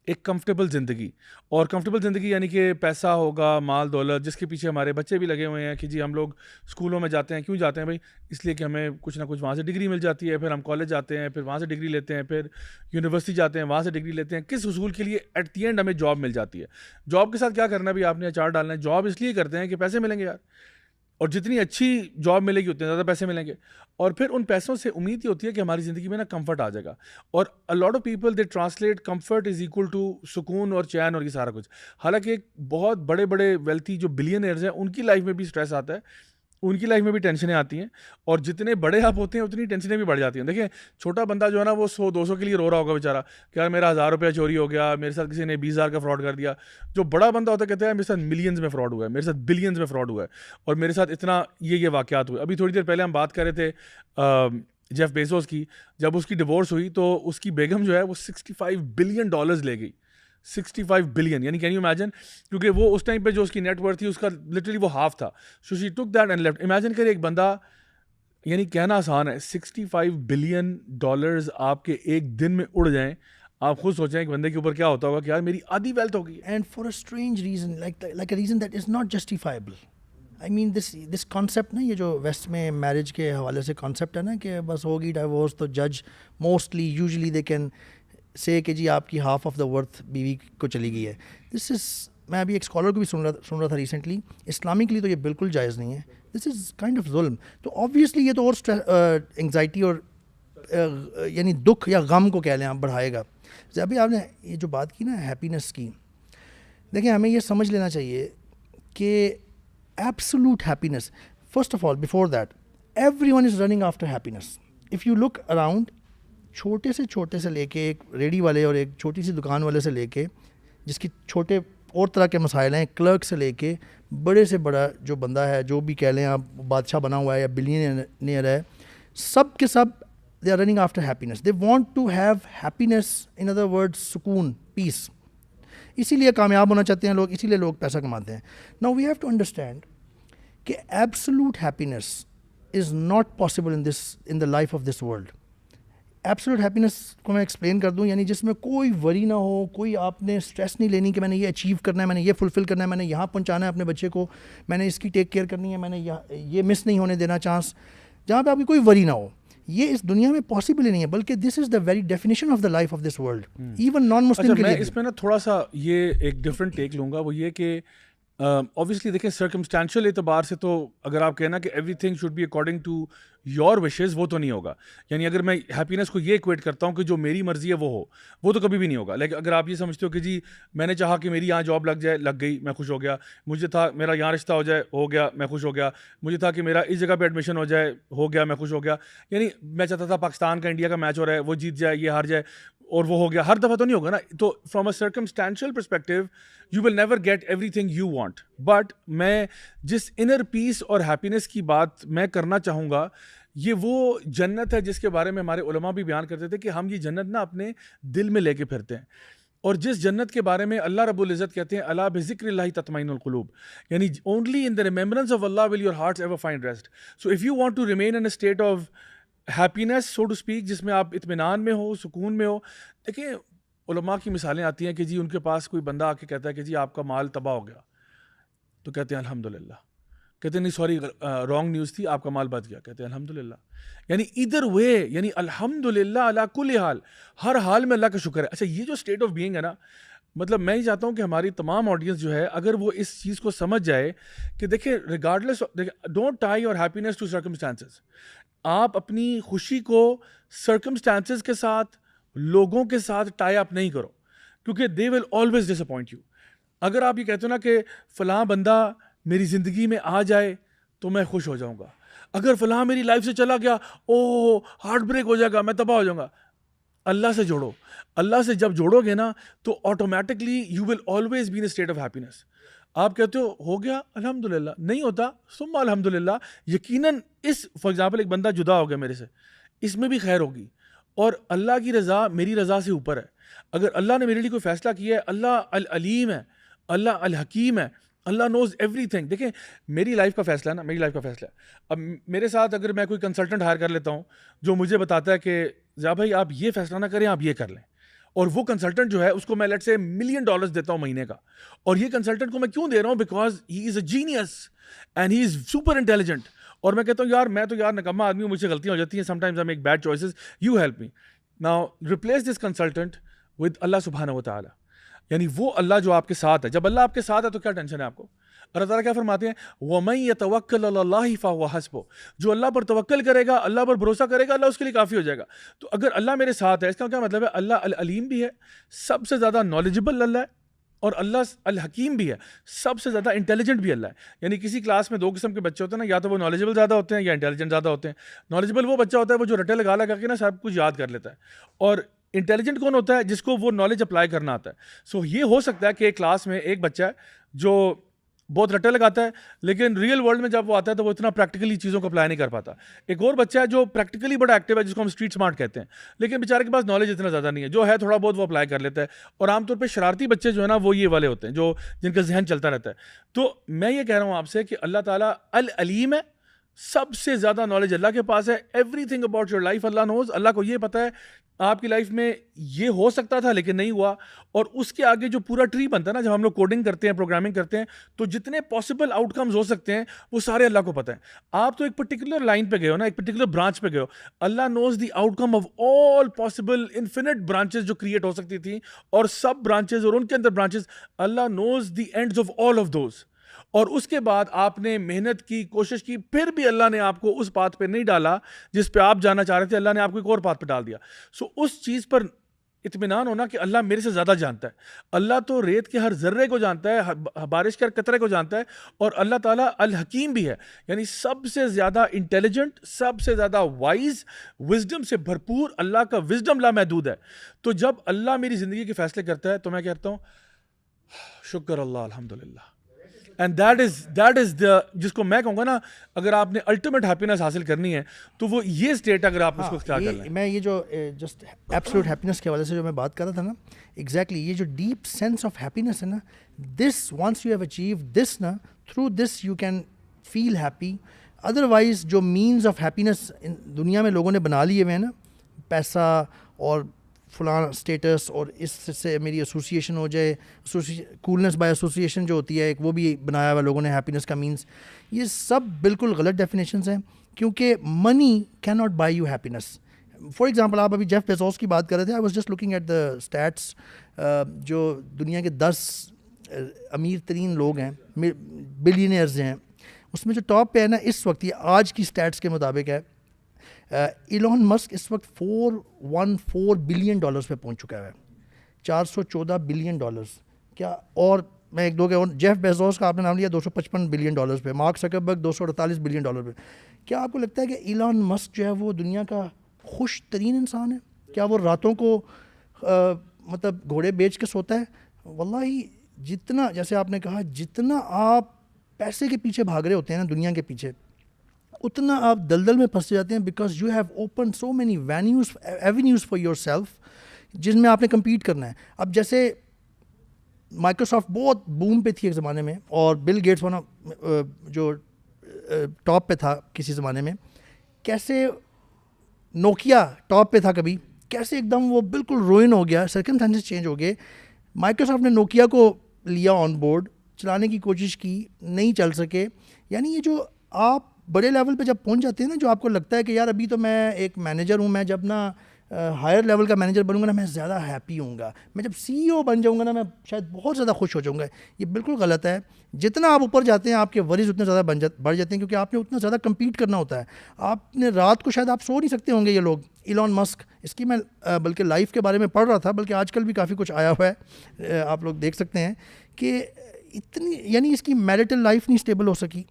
ایک کمفرٹیبل زندگی. اور کمفرٹیبل زندگی یعنی کہ پیسہ ہوگا، مال دولت، جس کے پیچھے ہمارے بچے بھی لگے ہوئے ہیں کہ جی ہم لوگ اسکولوں میں جاتے ہیں. کیوں جاتے ہیں بھائی؟ اس لیے کہ ہمیں کچھ نہ کچھ وہاں سے ڈگری مل جاتی ہے، پھر ہم کالج جاتے ہیں، پھر وہاں سے ڈگری لیتے ہیں، پھر یونیورسٹی جاتے ہیں، وہاں سے ڈگری لیتے ہیں. کس حصول کے لیے؟ ایٹ دی اینڈ ہمیں جاب مل جاتی ہے. جاب کے ساتھ کیا کرنا ہے بھائی؟ آپ نے اچار ڈالنا ہے. جاب اس لیے کرتے ہیں کہ پیسے ملیں گے یار، اور جتنی اچھی جاب ملے گی اتنے زیادہ پیسے ملیں گے. اور پھر ان پیسوں سے امید یہ ہوتی ہے کہ ہماری زندگی میں نا کمفرٹ آ جائے گا. اور a lot of people they translate comfort is equal to سکون اور چین اور یہ سارا کچھ. حالانکہ ایک بہت بڑے بڑے ویلتھی جو بلینئرز ہیں ان کی لائف میں بھی اسٹریس آتا ہے، ان کی لائف میں بھی ٹینشنیں آتی ہیں. اور جتنے بڑے آپ ہوتے ہیں اتنی ٹینشنیں بھی بڑھ جاتی ہیں. دیکھیں چھوٹا بندہ جو ہے نا وہ 100-200 کے لیے رو رہا ہوگا بیچارہ کہ یار میرا 1000 روپیہ چوری ہو گیا، میرے ساتھ کسی نے 20,000 کا فراڈ کر دیا. جو بڑا بندہ ہوتا ہے کہتا ہے میرے ساتھ ملینز میں فراڈ ہوا ہے، میرے ساتھ بلینز میں فراڈ ہوا ہے، اور میرے ساتھ اتنا یہ واقعات ہوئے. ابھی تھوڑی دیر پہلے ہم بات کر رہے تھے جیف بیزوس کی. جب اس کی ڈیورس ہوئی تو اس کی بیگم جو ہے وہ $65 بلین لے گئی. 65 بلین، یعنی کین یو امیجن؟ کیونکہ وہ اس ٹائم پہ جو اس کی نیٹ ورتھ تھی اس کا لٹرلی وہ ہاف تھا. So she took that and left. Imagine کرے ایک بندہ، یعنی کہنا آسان ہے، $65 بلین آپ کے ایک دن میں اڑ جائیں. آپ خود سوچیں ایک بندے کے اوپر کیا ہوتا ہوگا کہ یار میری آدھی ویلتھ ہو گئی ہے. And for a strange reason, like a reason that is not justifiable. I mean this concept نا، یہ جو ویسٹ میں میرج کے حوالے سے کانسیپٹ ہے نا کہ بس ہوگی ڈائیورس تو جج mostly usually they can say کہ جی آپ کی ہاف آف دا ورتھ بیوی کو چلی گئی ہے. دس از، میں ابھی ایک اسکالر کو بھی سن رہا تھا ریسنٹلی، اسلامکلی تو یہ بالکل جائز نہیں ہے. دس از کائنڈ آف ظلم. تو آبویسلی یہ تو اور انگزائٹی اور یعنی دکھ یا غم کو کہہ لیں آپ بڑھائے گا. ابھی آپ نے یہ جو بات کی نا ہیپینس کی، دیکھیں ہمیں یہ سمجھ لینا چاہیے کہ absolute happiness, first of all before that everyone is running after happiness. If you look around, چھوٹے سے لے کے ایک ریڈی والے اور ایک چھوٹی سی دکان والے سے لے کے جس کی چھوٹے اور طرح کے مسائل ہیں، کلرک سے لے کے بڑے سے بڑا جو بندہ ہے، جو بھی کہہ لیں آپ بادشاہ بنا ہوا ہے یا بلینئر ہے، سب کے سب they are running after happiness. They want to have happiness, in other word سکون، پیس. اسی لیے کامیاب ہونا چاہتے ہیں لوگ، اسی لیے لوگ پیسہ کماتے ہیں. Now we have to understand کہ absolute happiness is not possible in the life of this world. Absolute happiness کو میں ایکسپلین کر دوں، یعنی جس میں کوئی وری نہ ہو، کوئی آپ نے اسٹریس نہیں لینی کہ میں نے یہ اچیو کرنا ہے، میں نے یہ فلفل کرنا ہے، میں نے یہاں پہنچانا ہے اپنے بچے کو، میں نے اس کی ٹیک کیئر کرنی ہے، میں نے یہ مس نہیں ہونے دینا چانس، جہاں پہ آپ کی کوئی وری نہ ہو. یہ اس دنیا میں پاسبل ہی نہیں ہے، بلکہ this is the very definition of the life of this world, even non Muslim کے لیے. میں اس میں نا تھوڑا سا یہ ایک ڈفرینٹ ٹیک لوں گا، وہ یہ کہ اوبیسلی دیکھیں سرکمسٹانشیل اعتبار سے تو اگر آپ کہنا کہ everything should be according to your wishes, وہ تو نہیں ہوگا. یعنی اگر میں ہیپینس کو یہ ایکویٹ کرتا ہوں کہ جو میری مرضی ہے وہ ہو، وہ تو کبھی بھی نہیں ہوگا. لیکن اگر آپ یہ سمجھتے ہو کہ جی میں نے چاہا کہ میری یہاں جاب لگ جائے، لگ گئی، میں خوش ہو گیا، مجھے تھا میرا یہاں رشتہ ہو جائے، ہو گیا، میں خوش ہو گیا، مجھے تھا کہ میرا اس جگہ پہ ایڈمیشن ہو جائے، ہو گیا، میں خوش ہو گیا. یعنی میں چاہتا تھا پاکستان کا انڈیا کا میچ ہو رہا ہے، وہ جیت جائے، یہ ہار جائے، اور وہ ہو گیا. ہر دفعہ تو نہیں ہوگا نا. تو from a circumstantial perspective you will never get everything you want. But میں جس انر پیس اور ہیپینس کی بات میں کرنا چاہوں گا، یہ وہ جنت ہے جس کے بارے میں ہمارے علماء بھی بیان کرتے تھے کہ ہم یہ جنت نا اپنے دل میں لے کے پھرتے ہیں. اور جس جنت کے بارے میں اللہ رب العزت کہتے ہیں الا بذکر اللہ تطمئن القلوب، یعنی only in the remembrance of Allah will your hearts ever find rest. So if you want to remain in a state of happiness so to speak, جس میں آپ اطمینان میں ہو، سکون میں ہو. دیکھیں علماء کی مثالیں آتی ہیں کہ جی ان کے پاس کوئی بندہ آ کے کہتا ہے کہ جی آپ کا مال تباہ ہو گیا، تو کہتے ہیں الحمدللہ. کہتے ہیں نہیں سوری رانگ نیوز تھی، آپ کا مال بچ گیا، کہتے ہیں الحمدللہ. یعنی ادھر وے، یعنی الحمدللہ علی کل حال، ہر حال میں اللہ کا شکر ہے. اچھا یہ جو اسٹیٹ آف بینگ ہے نا، مطلب میں یہ چاہتا ہوں کہ ہماری تمام آڈینس جو ہے اگر وہ اس چیز کو سمجھ جائے کہ دیکھیں regardless, don't tie your happiness to circumstances. آپ اپنی خوشی کو سرکمسٹانسز کے ساتھ، لوگوں کے ساتھ ٹائی اپ نہیں کرو، کیونکہ they will always disappoint you. اگر آپ یہ کہتے ہو نا کہ فلاں بندہ میری زندگی میں آ جائے تو میں خوش ہو جاؤں گا، اگر فلاں میری لائف سے چلا گیا اوہ ہارٹ بریک ہو جائے گا، میں تباہ ہو جاؤں گا. اللہ سے جوڑو. اللہ سے جب جوڑو گے نا تو automatically you will always be in state of happiness. آپ کہتے ہو گیا الحمدللہ، نہیں ہوتا ثم الحمدللہ. یقیناً اس فار ایگزامپل ایک بندہ جدا ہو گیا میرے سے، اس میں بھی خیر ہوگی، اور اللہ کی رضا میری رضا سے اوپر ہے. اگر اللہ نے میرے لیے کوئی فیصلہ کیا ہے، اللہ العلیم ہے، اللہ الحکیم ہے، اللہ نوز ایوری تھنگ. دیکھیں میری لائف کا فیصلہ ہے نا, میری لائف کا فیصلہ ہے. اب میرے ساتھ اگر میں کوئی کنسلٹنٹ ہائر کر لیتا ہوں جو مجھے بتاتا ہے کہ ضیاء بھائی آپ یہ فیصلہ نہ کریں, آپ یہ کر لیں, اور وہ کنسلٹنٹ جو ہے اس کو میں لیٹ سے $1 ملین دیتا ہوں مہینے کا, اور یہ کنسلٹنٹ کو میں کیوں دے رہا ہوں, because he is a genius and he is super intelligent. اور میں کہتا ہوں یار میں تو یار نکما آدمی ہوں, مجھ سے غلطیاں ہو جاتی ہیں, sometimes I make bad choices, you help me. Now replace this consultant with Allah سبحانہ و تعالیٰ, یعنی وہ اللہ جو آپ کے ساتھ ہے. جب اللہ آپ کے ساتھ ہے تو کیا ٹینشن ہے آپ کو. اللہ تعالیٰ کیا فرماتے ہیں, وَمَن يَتَوَكَّلْ عَلَى اللَّهِ فَهُوَ حَسْبُهُ, جو اللہ پر توکل کرے گا, اللہ پر بھروسہ کرے گا, اللہ اس کے لیے کافی ہو جائے گا. تو اگر اللہ میرے ساتھ ہے اس کا کیا مطلب ہے, اللہ العلیم بھی ہے, سب سے زیادہ نالجبل اللہ ہے, اور اللہ الحکیم بھی ہے, سب سے زیادہ انٹیلیجنٹ بھی اللہ ہے. یعنی کسی کلاس میں 2 قسم کے بچے ہوتے ہیں نا, یا تو وہ نالجبل زیادہ ہوتے ہیں یا انٹیلیجنٹ زیادہ ہوتے ہیں. نالجبل وہ بچہ ہوتا ہے وہ جو رٹے لگا کے نا سب کچھ یاد کر لیتا ہے, اور انٹیلیجنٹ کون ہوتا ہے, جس کو وہ نالج اپلائی کرنا آتا ہے. سو یہ ہو سکتا ہے کہ ایک کلاس میں ایک بچہ ہے جو بہت رٹے لگاتا ہے, لیکن ریئل ورلڈ میں جب وہ آتا ہے تو وہ اتنا پریکٹیکلی چیزوں کو اپلائی نہیں کر پاتا. ایک اور بچہ ہے جو پریکٹیکلی بڑا ایکٹیو ہے, جس کو ہم اسٹریٹ اسمارٹ کہتے ہیں, لیکن بیچارے کے پاس نالج اتنا زیادہ نہیں ہے, جو ہے تھوڑا بہت وہ اپلائی کر لیتا ہے. اور عام طور پہ شرارتی بچے جو ہے نا وہ یہ والے ہوتے ہیں جو جن کا ذہن چلتا رہتا ہے. تو میں یہ کہہ رہا ہوں آپ سے کہ اللہ تعالیٰ العلیم ہے, سب سے زیادہ نالج اللہ کے پاس ہے. Everything about your life Allah knows. Allah کو یہ پتہ ہے آپ کی لائف میں یہ ہو سکتا تھا لیکن نہیں ہوا, اور اس کے آگے جو پورا ٹری بنتا ہے نا, جب ہم لوگ کوڈنگ کرتے ہیں, پروگرامنگ کرتے ہیں, تو جتنے پاسبل آؤٹ کمز ہو سکتے ہیں وہ سارے اللہ کو پتہ ہے. آپ تو ایک پرٹیکولر لائن پہ گئے ہو نا, ایک پرٹیکولر برانچ پہ گئے ہو. Allah knows the outcome of all possible infinite branches جو کریٹ ہو سکتی تھیں, اور سب برانچز اور ان کے اندر branches. Allah knows the ends of all of those. اور اس کے بعد آپ نے محنت کی, کوشش کی, پھر بھی اللہ نے آپ کو اس بات پہ نہیں ڈالا جس پہ آپ جانا چاہ رہے تھے, اللہ نے آپ کو ایک اور بات پہ ڈال دیا. سو اس چیز پر اطمینان ہونا کہ اللہ میرے سے زیادہ جانتا ہے. اللہ تو ریت کے ہر ذرے کو جانتا ہے, بارش کے ہر قطرے کو جانتا ہے, اور اللہ تعالیٰ الحکیم بھی ہے, یعنی سب سے زیادہ انٹیلیجنٹ, سب سے زیادہ وائز, وزڈم سے بھرپور. اللہ کا وزڈم لامحدود ہے. تو جب اللہ میری زندگی کے فیصلے کرتا ہے تو میں کہتا ہوں شکر اللہ, الحمدللہ. اینڈ دیٹ از دا, جس کو میں کہوں گا نا, اگر آپ نے الٹیمیٹ ہیپینس حاصل کرنی ہے تو وہ یہ اسٹیٹ اگر آپ اس کو اختیار کر لیں. میں یہ جو جسٹ ایبسولوٹ ہیپینس کے حوالے سے جو میں بات کر رہا تھا نا, ایگزیکٹلی یہ جو ڈیپ سینس آف ہیپینس ہے نا, this once you have achieve this نا, through this you can feel happy. Otherwise جو مینز آف ہیپینس دنیا میں لوگوں نے بنا لیے ہوئے ہیں نا, پیسہ اور فلاں اسٹیٹس, اور اس سے میری ایسوسیشن ہو جائے, کولنس بائی ایسوسیشن جو ہوتی ہے ایک, وہ بھی بنایا ہوا لوگوں نے ہیپینس کا مینس. یہ سب بالکل غلط ڈیفینیشنز ہیں, کیونکہ money can not buy you happiness. For example آپ ابھی جیف بیزوس کی بات کر رہے تھے, I was just looking at the stats, جو دنیا کے 10 امیر ترین لوگ ہیں, بلینئرز ہیں, اس میں جو ٹاپ پہ ہے نا اس وقت, یہ آج کی اسٹیٹس کے مطابق ہے, ایلون مسک اس وقت $414 بلین پہ پہنچ چکا ہے, $414 بلین. کیا اور میں ایک دو کہ جیف بیزوس کا آپ نے نام لیا $255 بلین پہ, مارک زکربرگ $248 بلین پہ. کیا آپ کو لگتا ہے کہ ایلون مسک جو ہے وہ دنیا کا خوش ترین انسان ہے؟ کیا وہ راتوں کو مطلب گھوڑے بیچ کے سوتا ہے؟ واللہ جتنا, جیسے آپ نے کہا, جتنا آپ پیسے کے پیچھے بھاگ رہے ہوتے ہیں نا دنیا کے پیچھے, اتنا آپ دلدل میں پھنس جاتے ہیں, because you have open so many avenues for your self جن میں آپ نے کمپیٹ کرنا ہے. اب جیسے مائکروسافٹ بہت بوم پہ تھی ایک زمانے میں, اور بل گیٹس جو ٹاپ پہ تھا کسی زمانے میں, کیسے نوکیا ٹاپ پہ تھا کبھی, کیسے ایک دم وہ بالکل روئن ہو گیا, سرکمسٹانسز چینج ہو گئے. مائکروسافٹ نے نوکیا کو لیا آن بورڈ, چلانے کی کوشش کی, نہیں چل سکے. یعنی یہ جو آپ بڑے لیول پہ جب پہنچ جاتے ہیں نا, جو آپ کو لگتا ہے کہ یار ابھی تو میں ایک مینیجر ہوں, میں جب نا ہائر لیول کا مینیجر بنوں گا نا میں زیادہ ہیپی ہوں گا, میں جب CEO بن جاؤں گا نا میں شاید بہت زیادہ خوش ہو جاؤں گا. یہ بالکل غلط ہے. جتنا آپ اوپر جاتے ہیں آپ کے وریز اتنے زیادہ بڑھ جاتے ہیں, کیونکہ آپ نے اتنا زیادہ کمپیٹ کرنا ہوتا ہے. آپ نے رات کو شاید آپ سو نہیں سکتے ہوں گے. یہ لوگ ایلون مسک, اس کی میں بلکہ لائف کے بارے میں پڑھ رہا تھا, بلکہ آج کل بھی کافی کچھ آیا ہوا ہے, آپ لوگ دیکھ سکتے ہیں کہ اتنی, یعنی اس کی میرٹل لائف نہیں اسٹیبل ہو سکی.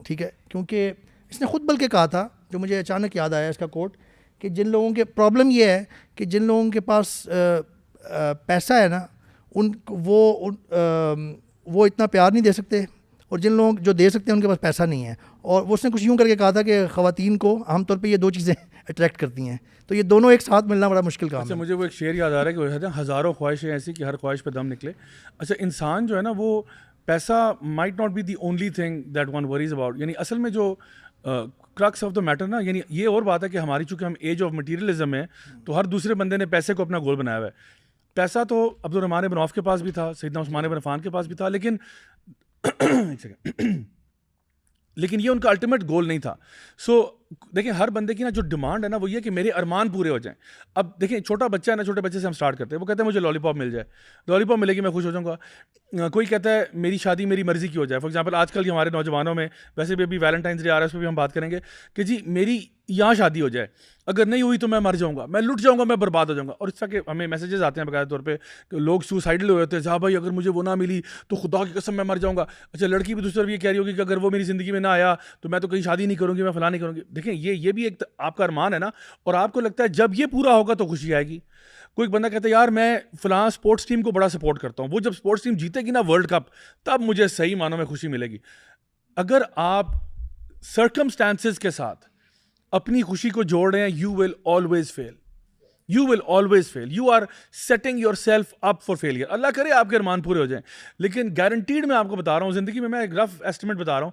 ٹھیک ہے, کیونکہ اس نے خود بلکہ کہا تھا, جو مجھے اچانک یاد آیا اس کا کوٹ, کہ جن لوگوں کے پرابلم یہ ہے کہ جن لوگوں کے پاس پیسہ ہے نا, وہ اتنا پیار نہیں دے سکتے, اور جن لوگ جو دے سکتے ہیں ان کے پاس پیسہ نہیں ہے. اور اس نے کچھ یوں کر کے کہا تھا کہ خواتین کو عام طور پہ یہ 2 چیزیں اٹریکٹ کرتی ہیں, تو یہ دونوں ایک ساتھ ملنا بڑا مشکل کام ہے. اچھا, مجھے وہ ایک شعر یاد آ رہا ہے کہ ہزاروں خواہشیں ایسی کہ ہر خواہش پہ دم نکلے. اچھا, انسان جو ہے نا وہ پیسہ might not be the only thing that one worries about. یعنی اصل میں جو کرکس آف دا میٹر نا, یعنی یہ اور بات ہے کہ ہماری چونکہ ہم ایج آف مٹیریلزم ہے تو ہر دوسرے بندے نے پیسے کو اپنا گول بنایا ہوا ہے. پیسہ تو عبد الرحمن بن عوف کے پاس بھی تھا, سیدنا عثمان بن عفان کے پاس بھی تھا, لیکن لیکن یہ ان کا الٹیمیٹ گول نہیں تھا. سو دیکھیں ہر بندے کی نا جو ڈیمانڈ ہے نا وہ یہ کہ میرے ارمان پورے ہو جائیں. اب دیکھیں چھوٹا بچہ ہے نا, چھوٹے بچے سے ہم سٹارٹ کرتے ہیں, وہ کہتے ہیں مجھے لالی پاپ مل جائے, لالی پاپ ملے گی میں خوش ہو جاؤں گا. کوئی کہتا ہے میری شادی میری مرضی کی ہو جائے. فار ایگزامپل آج کل ہمارے نوجوانوں میں, ویسے بھی ابھی ویلنٹائنس ڈے آ رہا ہے اس پہ بھی ہم بات کریں گے, کہ جی میری یہاں شادی ہو جائے, اگر نہیں ہوئی تو میں مر جاؤں گا, میں لٹ جاؤں گا, میں برباد ہو جاؤں گا. اور اس طرح کے ہمیں میسیجز آتے ہیں باقاعدہ طور پہ کہ لوگ سوسائڈل ہوئے ہوتے ہیں, جہاں بھائی اگر مجھے وہ نہ ملی تو خدا کی قسم میں مر جاؤں گا. اچھا لڑکی بھی دوسری طرف یہ کہہ رہی ہوگی کہ اگر وہ میری زندگی میں نہ آیا تو میں تو کہیں شادی نہیں کروں گی, میں فلاں نہیں کروں گی. دیکھیں یہ بھی ایک آپ کا ارمان ہے نا, اور آپ کو لگتا ہے جب یہ پورا ہوگا تو خوشی آئے گی. کوئی بندہ کہتا ہے یار میں فلاں اسپورٹس ٹیم کو بڑا سپورٹ کرتا ہوں, وہ جب اسپورٹس ٹیم جیتے گی نا ورلڈ کپ تب مجھے صحیح معنوں میں خوشی ملے گی. اگر آپ سرکمسٹانسز کے ساتھ اپنی خوشی کو جوڑ رہے ہیں, you will always fail, you will always fail, you are setting yourself up for failure. Allah کرے آپ کے ارمان پورے ہو جائیں, لیکن گارنٹیڈ میں آپ کو بتا رہا ہوں زندگی میں ایک رف ایسٹیمیٹ بتا رہا ہوں,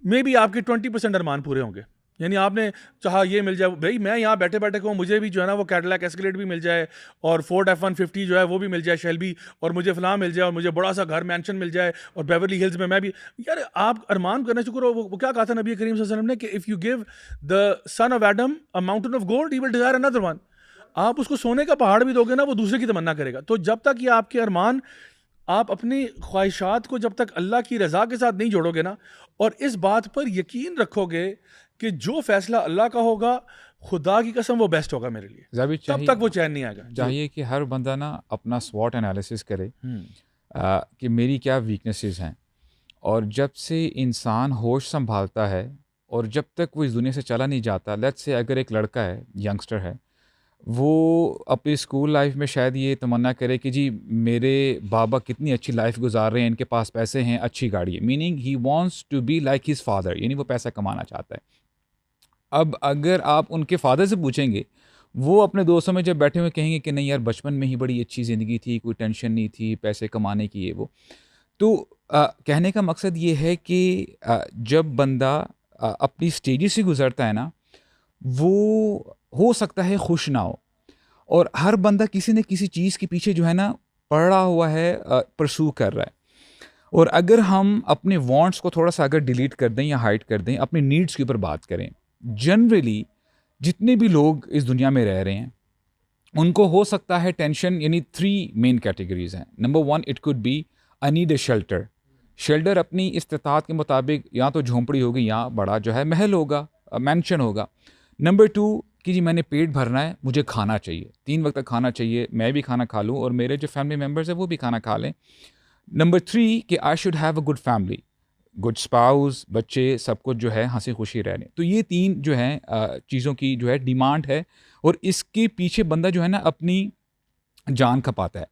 مے بی آپ کے 20% ارمان پورے ہوں گے. یعنی آپ نے چاہا یہ مل جائے, بھائی میں یہاں بیٹھے بیٹھے کہوں مجھے بھی جو ہے نا وہ کیڈیلیک ایسکیلیڈ بھی مل جائے, اور فورڈ F-150 جو ہے وہ بھی مل جائے شیلبی, اور مجھے فلاں مل جائے, اور مجھے بڑا سا گھر مینشن مل جائے, اور بیورلی ہلز میں بھی. یار آپ ارمان کرنا شکر ہو. وہ کیا کہا تھا نبی کریم صلی اللہ علیہ وسلم نے کہ if you give the son of Adam a mountain of gold he will desire another one. آپ اس کو سونے کا پہاڑ بھی دو گے نا وہ دوسرے کی تمنا کرے گا. تو جب تک یہ آپ کے ارمان, آپ اپنی خواہشات کو جب تک اللہ کی رضا کے ساتھ نہیں جوڑو گے نا, اور اس بات پر یقین رکھو گے کہ جو فیصلہ اللہ کا ہوگا خدا کی قسم وہ بیسٹ ہوگا میرے لیے, تب تک وہ چین نہیں آئے گا. چاہیے کہ ہر بندہ نا اپنا SWOT انالیسس کرے کہ میری کیا ویکنیسز ہیں, اور جب سے انسان ہوش سنبھالتا ہے اور جب تک وہ اس دنیا سے چلا نہیں جاتا, لیٹس سے اگر ایک لڑکا ہے, ینگسٹر ہے, وہ اپنی اسکول لائف میں شاید یہ تمنا کرے کہ جی میرے بابا کتنی اچھی لائف گزار رہے ہیں, ان کے پاس پیسے ہیں, اچھی گاڑی ہے, meaning he wants to be like his father, یعنی وہ پیسہ کمانا چاہتا ہے. اب اگر آپ ان کے فادر سے پوچھیں گے, وہ اپنے دوستوں میں جب بیٹھے ہوئے کہیں گے کہ نہیں یار بچپن میں ہی بڑی اچھی زندگی تھی, کوئی ٹینشن نہیں تھی پیسے کمانے کی, یہ وہ. تو کہنے کا مقصد یہ ہے کہ جب بندہ اپنی اسٹیجز سے گزرتا ہے نا, وہ ہو سکتا ہے خوش نہ ہو, اور ہر بندہ کسی نہ کسی چیز کے پیچھے جو ہے نا پڑا ہوا ہے, پرسو کر رہا ہے. اور اگر ہم اپنے وانٹس کو تھوڑا سا اگر ڈیلیٹ کر دیں یا ہائڈ کر دیں, اپنے نیڈس کے اوپر بات کریں, جنرلی جتنے بھی لوگ اس دنیا میں رہ رہے ہیں ان کو ہو سکتا ہے ٹینشن, یعنی 3 مین کیٹیگریز ہیں. Number 1 it could be I need a shelter. Shelter اپنی استطاعت کے مطابق یا تو جھونپڑی ہوگی یا بڑا جو ہے محل ہوگا, مینشن ہوگا. نمبر 2 کہ جی میں نے پیٹ بھرنا ہے, مجھے کھانا چاہیے, 3 وقت تک کھانا چاہیے, میں بھی کھانا کھا لوں اور میرے جو فیملی ممبرز ہیں وہ بھی کھانا کھا لیں. نمبر 3 کہ I should have a good family, good spouse, بچے, سب کچھ جو ہے ہنسی خوشی رہنے. تو یہ 3 جو ہیں چیزوں کی جو ہے ڈیمانڈ ہے, اور اس کے پیچھے بندہ جو ہے نا اپنی جان کھپاتا ہے.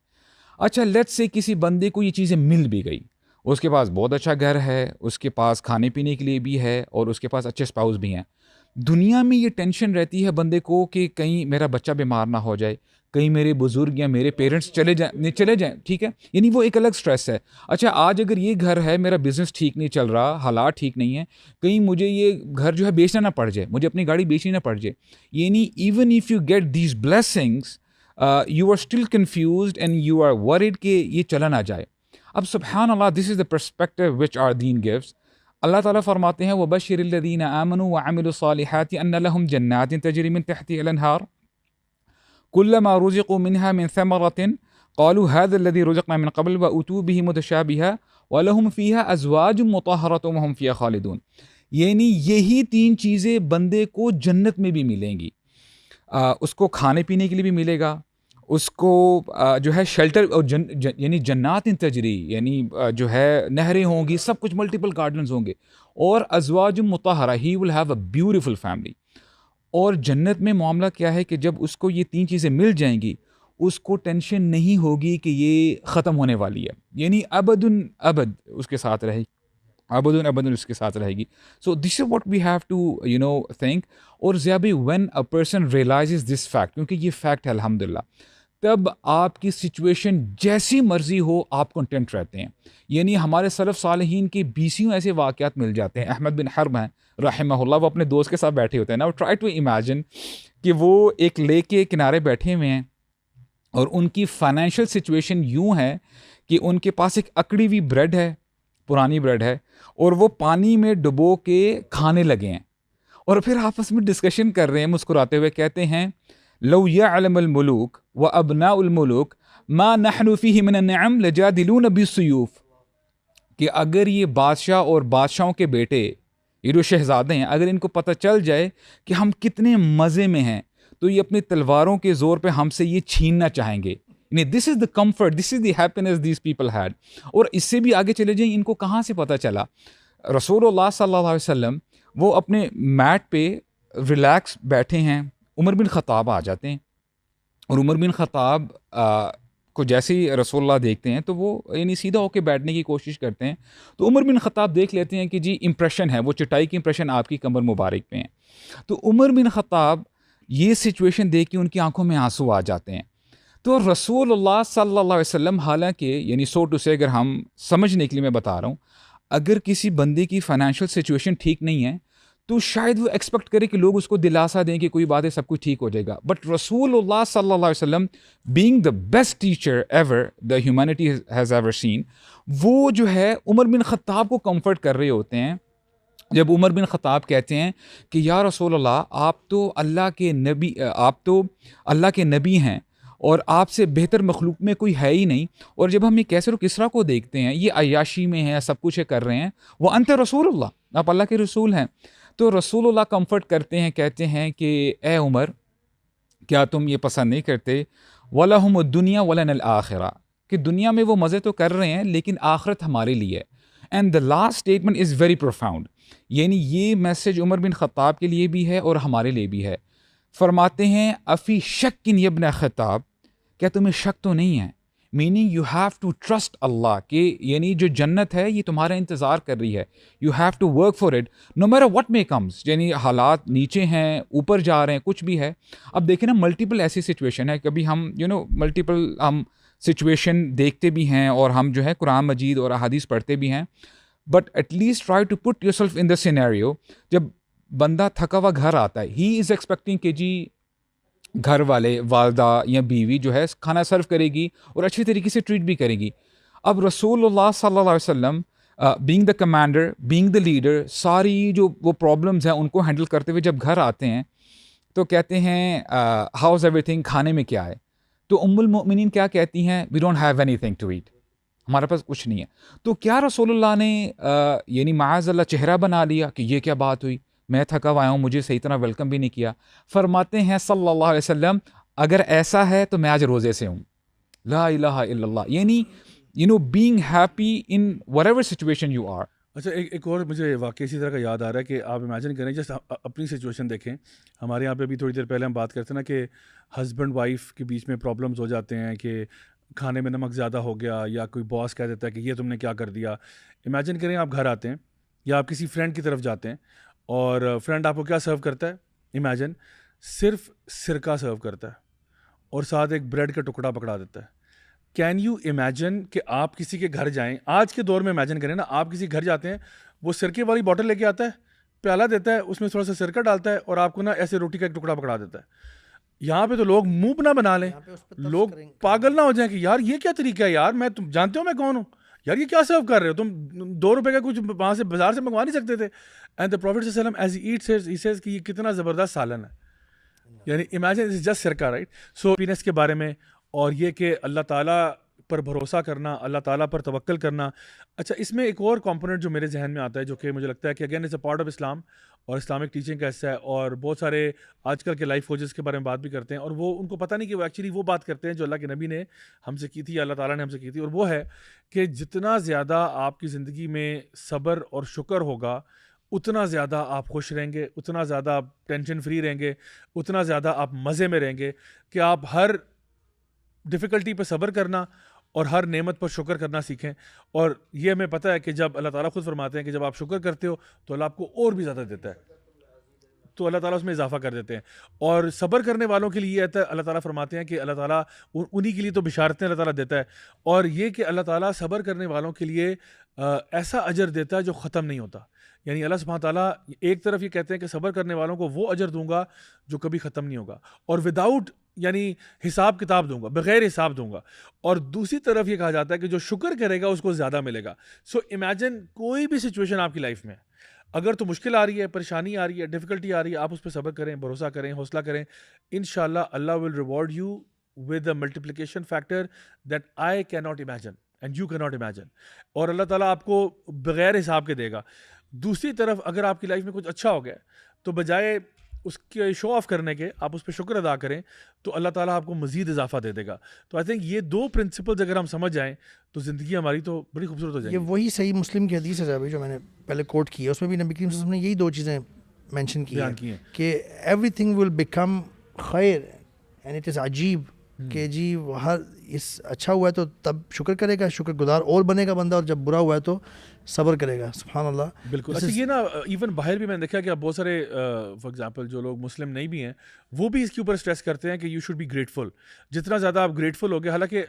اچھا لیٹس سے کسی بندے کو یہ چیزیں مل بھی گئی, اس کے پاس بہت اچھا گھر ہے, اس کے پاس کھانے پینے کے لیے بھی ہے, اور اس کے پاس اچھے اسپاؤز بھی ہیں. دنیا میں یہ ٹینشن رہتی ہے بندے کو کہ کہیں میرا بچہ بیمار نہ ہو جائے, کہیں میرے بزرگ یا میرے پیرنٹس چلے جائیں, ٹھیک ہے, یعنی وہ ایک الگ سٹریس ہے. اچھا آج اگر یہ گھر ہے, میرا بزنس ٹھیک نہیں چل رہا, حالات ٹھیک نہیں ہیں, کہیں مجھے یہ گھر جو ہے بیچنا نہ پڑ جائے, مجھے اپنی گاڑی بیچنی نہ پڑ جائے. یعنی even if you get these blessings you are still confused and you are worried کہ یہ چلا نہ جائے. اب سبحان اللہ, this is the perspective which our deen gives. Allah تعالیٰ فرماتے ہیں وَبَشِّرِ الَّذِينَ آمَنُوا وَعَمِلُوا الصَّالِحَاتِ أَنَّ لَهُمْ جَنَّاتٍ تَجْرِي مِن تَحْتِهَا الْأَنْهَارُ كُلَّمَا رُزِقُوا مِنْهَا مِن ثَمَرَةٍ قَالُوا هَذَا الَّذِي رُزِقْنَا مِن قَبْلُ وَأُتُوا بِهِ مُتَشَابِهًا وَلَهُمْ فِيهَا أَزْوَاجٌ مُطَهَّرَةٌ وَهُمْ فِيهَا خَالِدُونَ. یعنی یہی 3 چیزیں بندے کو جنت میں بھی ملیں گی. اس کو کھانے پینے کے لیے بھی ملے گا, اس کو جو ہے شیلٹر, یعنی جنات تجری, یعنی جو ہے نہریں ہوں گی, سب کچھ ملٹیپل گارڈنز ہوں گے, اور ازواج مطہرہ, he will have a beautiful family. اور جنت میں معاملہ کیا ہے کہ جب اس کو یہ 3 چیزیں مل جائیں گی, اس کو ٹینشن نہیں ہوگی کہ یہ ختم ہونے والی ہے, یعنی ابدن ابد اس کے ساتھ رہے گی, ابدن ابدن اس کے ساتھ رہے گی. So this is what we have to think. اور زیابی when a person realizes this fact, کیونکہ یہ فیکٹ ہے الحمدللہ, تب آپ کی سچویشن جیسی مرضی ہو آپ کنٹینٹ رہتے ہیں. یعنی ہمارے سلف صالحین کے بیسیوں ایسے واقعات مل جاتے ہیں. احمد بن حرب ہیں رحمہ اللہ, وہ اپنے دوست کے ساتھ بیٹھے ہوتے ہیں نا, ٹرائی ٹو امیجن کہ وہ ایک لیک کے کنارے بیٹھے ہوئے ہیں اور ان کی فائنینشیل سچویشن یوں ہے کہ ان کے پاس ایک اکڑی ہوئی بریڈ ہے, پرانی بریڈ ہے, اور وہ پانی میں ڈبو کے کھانے لگے ہیں, اور پھر آپس میں ڈسکشن کر رہے ہیں مسکراتے ہوئے, کہتے ہیں لو یعلم الملوک وابناء الملوک ما نحن فیہ من النعم لجادلون بالسیوف, کہ اگر یہ بادشاہ اور بادشاہوں کے بیٹے, یہ جو شہزادے ہیں, اگر ان کو پتہ چل جائے کہ ہم کتنے مزے میں ہیں تو یہ اپنی تلواروں کے زور پہ ہم سے یہ چھیننا چاہیں گے. یعنی this is the comfort, this is the happiness these people had. اور اس سے بھی آگے چلے جائیں, ان کو کہاں سے پتہ چلا؟ رسول اللہ صلی اللہ علیہ وسلم وہ اپنے میٹ پہ ریلیکس بیٹھے ہیں, عمر بن خطاب آ جاتے ہیں, اور عمر بن خطاب کو جیسے ہی رسول اللہ دیکھتے ہیں تو وہ یعنی سیدھا ہو کے بیٹھنے کی کوشش کرتے ہیں. تو عمر بن خطاب دیکھ لیتے ہیں کہ جی امپریشن ہے, وہ چٹائی کی امپریشن آپ کی کمر مبارک پہ ہیں. تو عمر بن خطاب یہ سچویشن دیکھ کے ان کی آنکھوں میں آنسو آ جاتے ہیں. تو رسول اللہ صلی اللہ علیہ وسلم, حالانکہ یعنی سو ٹو سے اگر ہم سمجھنے کے لیے میں بتا رہا ہوں, اگر کسی بندے کی فائنینشیل سچویشن ٹھیک نہیں ہے تو شاید وہ ایکسپیکٹ کرے کہ لوگ اس کو دلاسا دیں کہ کوئی بات ہے, سب کچھ ٹھیک ہو جائے گا. بٹ رسول اللہ صلی اللہ علیہ وسلم being the best teacher ever the humanity has ever seen, وہ جو ہے عمر بن خطاب کو کمفرٹ کر رہے ہوتے ہیں. جب عمر بن خطاب کہتے ہیں کہ یا رسول اللہ آپ تو اللہ کے نبی ہیں اور آپ سے بہتر مخلوق میں کوئی ہے ہی نہیں, اور جب ہم یہ کیسر و کسرا کو دیکھتے ہیں یہ عیاشی میں ہیں, سب کچھ کر رہے ہیں, وہ انت رسول اللہ, آپ اللہ کے رسول ہیں. تو رسول اللہ کمفرٹ کرتے ہیں, کہتے ہیں کہ اے عمر کیا تم یہ پسند نہیں کرتے وَلَهُمُ الدُّنْيَا وَلَنَا الْآخِرَةُ, کہ دنیا میں وہ مزے تو کر رہے ہیں لیکن آخرت ہمارے لیے. And the last statement is very profound, یعنی یہ میسج عمر بن خطاب کے لیے بھی ہے اور ہمارے لیے بھی ہے. فرماتے ہیں افی شک یا ابن خطاب, کیا تمہیں شک تو نہیں ہے؟ Meaning you have to trust Allah, کہ یعنی جو جنت ہے یہ تمہارا انتظار کر رہی ہے, you have to work for it no matter what may come. یعنی حالات نیچے ہیں, اوپر جا رہے ہیں, کچھ بھی ہے. اب دیکھیں نا, ملٹیپل ایسی سچویشن ہے, کبھی ہم ملٹیپل ہم سچویشن دیکھتے بھی ہیں اور ہم جو ہے قرآن مجید اور احادیث پڑھتے بھی ہیں, but at least try to put yourself in the scenario. جب بندہ تھکا ہوا گھر آتا ہے, ہی از ایکسپیکٹنگ کہ جی گھر والے, والدہ یا بیوی جو ہے کھانا سرو کرے گی اور اچھی طریقے سے ٹریٹ بھی کرے گی. اب رسول اللہ صلی اللہ علیہ وسلم being the commander, being the leader, ساری جو وہ پرابلمز ہیں ان کو ہینڈل کرتے ہوئے جب گھر آتے ہیں تو کہتے ہیں ہاؤز ایوری تھنگ, کھانے میں کیا ہے؟ تو ام المؤمنین کیا کہتی ہیں, we don't have anything to eat, ہمارے پاس کچھ نہیں ہے. تو کیا رسول اللہ نے یعنی معاذ اللہ چہرہ بنا لیا کہ یہ کیا بات ہوئی, میں تھکا ہوا آیا ہوں, مجھے صحیح طرح ویلکم بھی نہیں کیا؟ فرماتے ہیں صلی اللہ علیہ وسلم اگر ایسا ہے تو میں آج روزے سے ہوں. لا الہ الا اللہ, یعنی being happy in whatever situation you are. اچھا, ایک اور مجھے واقعی اسی طرح کا یاد آ رہا ہے کہ آپ امیجن کریں, جسٹ اپنی سچویشن دیکھیں. ہمارے یہاں پہ بھی تھوڑی دیر پہلے ہم بات کرتے ہیں نا کہ ہسبینڈ وائف کے بیچ میں پرابلمز ہو جاتے ہیں کہ کھانے میں نمک زیادہ ہو گیا, یا کوئی باس کہہ دیتا ہے کہ یہ تم نے کیا کر دیا. امیجن کریں آپ گھر آتے ہیں یا آپ کسی فرینڈ کی طرف جاتے ہیں اور فرینڈ آپ کو کیا سرو کرتا ہے, امیجن صرف سرکہ سرو کرتا ہے اور ساتھ ایک بریڈ کا ٹکڑا پکڑا دیتا ہے. کین یو امیجن کہ آپ کسی کے گھر جائیں, آج کے دور میں امیجن کریں نا, آپ کسی گھر جاتے ہیں, وہ سرکے والی بوٹل لے کے آتا ہے, پیالہ دیتا ہے, اس میں تھوڑا سا سرکہ ڈالتا ہے اور آپ کو نا ایسے روٹی کا ایک ٹکڑا پکڑا دیتا ہے. یہاں پہ تو لوگ منہ نہ بنا لیں, لوگ پاگل نہ ہو جائیں کہ یار یہ کیا طریقہ ہے یار, میں تم جانتے ہو میں کون ہوں یار, یہ کیا سرو کر رہے ہو تم, 2 روپے کا کچھ وہاں سے بازار سے منگوا نہیں سکتے تھے. اینڈ دا پروفیٹ صلی اللہ علیہ وسلم as he eats he says کہ یہ کتنا زبردست سالن ہے. یعنی امیجن اٹس جسٹ سرکہ, رائٹ. سو ہیپینس کے بارے میں, اور یہ کہ اللہ تعالیٰ پر بھروسہ کرنا, اللہ تعالیٰ پر توکل کرنا. اچھا, اس میں ایک اور کمپوننٹ جو میرے ذہن میں آتا ہے, جو کہ مجھے لگتا ہے کہ again is a part of Islam اور اسلامک ٹیچنگ کا حصہ ہے, اور بہت سارے آج کل کے لائف کوچز کے بارے میں بات بھی کرتے ہیں, اور وہ ان کو پتہ نہیں کہ وہ ایکچولی وہ بات کرتے ہیں جو اللہ کے نبی نے ہم سے کی تھی, یا اللہ تعالیٰ نے ہم سے کی تھی. اور وہ ہے کہ جتنا زیادہ آپ کی زندگی میں صبر اور شکر ہوگا, اتنا زیادہ آپ خوش رہیں گے, اتنا زیادہ آپ ٹینشن فری رہیں گے, اتنا زیادہ آپ مزے میں رہیں گے. کہ آپ ہر ڈیفیکلٹی پہ صبر کرنا اور ہر نعمت پر شکر کرنا سیکھیں. اور یہ ہمیں پتہ ہے کہ جب اللہ تعالیٰ خود فرماتے ہیں کہ جب آپ شکر کرتے ہو تو اللہ آپ کو اور بھی زیادہ دیتا ہے. تو اللہ تعالیٰ اس میں اضافہ کر دیتے ہیں. اور صبر کرنے والوں کے لیے اللہ تعالیٰ فرماتے ہیں کہ اللہ تعالیٰ انہی کے لیے تو بشارتیں اللہ تعالیٰ دیتا ہے, اور یہ کہ اللہ تعالیٰ صبر کرنے والوں کے لیے ایسا اجر دیتا ہے جو ختم نہیں ہوتا. یعنی اللہ سبحانہ تعالیٰ ایک طرف یہ کہتے ہیں کہ صبر کرنے والوں کو وہ اجر دوں گا جو کبھی ختم نہیں ہوگا, اور وداؤٹ یعنی حساب کتاب دوں گا, بغیر حساب دوں گا. اور دوسری طرف یہ کہا جاتا ہے کہ جو شکر کرے گا اس کو زیادہ ملے گا. سو امیجن کوئی بھی سچویشن آپ کی لائف میں, اگر تو مشکل آ رہی ہے, پریشانی آ رہی ہے, ڈیفیکلٹی آ رہی ہے, آپ اس پہ صبر کریں, بھروسہ کریں, حوصلہ کریں. انشاءاللہ Allah will reward you with a multiplication factor that I can not imagine and you can not imagine. اور اللہ تعالیٰ آپ کو بغیر حساب کے دے گا. دوسری طرف اگر آپ کی لائف میں کچھ اچھا ہو گیا تو بجائے اس کے شو آف کرنے کے آپ اس پہ شکر ادا کریں, تو اللہ تعالیٰ آپ کو مزید اضافہ دے دے گا. تو آئی تھنک یہ دو پرنسپلز اگر ہم سمجھ جائیں تو زندگی ہماری تو بڑی خوبصورت ہو جائے گی. یہ وہی صحیح مسلم کی حدیث ہے جو میں نے پہلے کوٹ کی ہے, اس میں بھی نبی کریم صلی اللہ علیہ وسلم نے یہی دو چیزیں مینشن کی ہیں کہ ایوری تھنگ ول بیکم خیر اینڈ اٹ از عجیب, کہ جی ہر اس اچھا ہوا ہے تو تب شکر کرے گا, شکر گزار اور بنے گا بندہ, اور جب برا ہوا ہے تو صبر کرے گا. سبحان اللہ. بالکل. اچھا یہ نا ایون باہر بھی میں نے دیکھا کہ اب بہت سارے فار ایگزامپل جو لوگ مسلم نہیں بھی ہیں وہ بھی اس کے اوپر اسٹریس کرتے ہیں کہ یو شوڈ بی گریٹفل. جتنا زیادہ آپ گریٹفل ہوگے, حالانکہ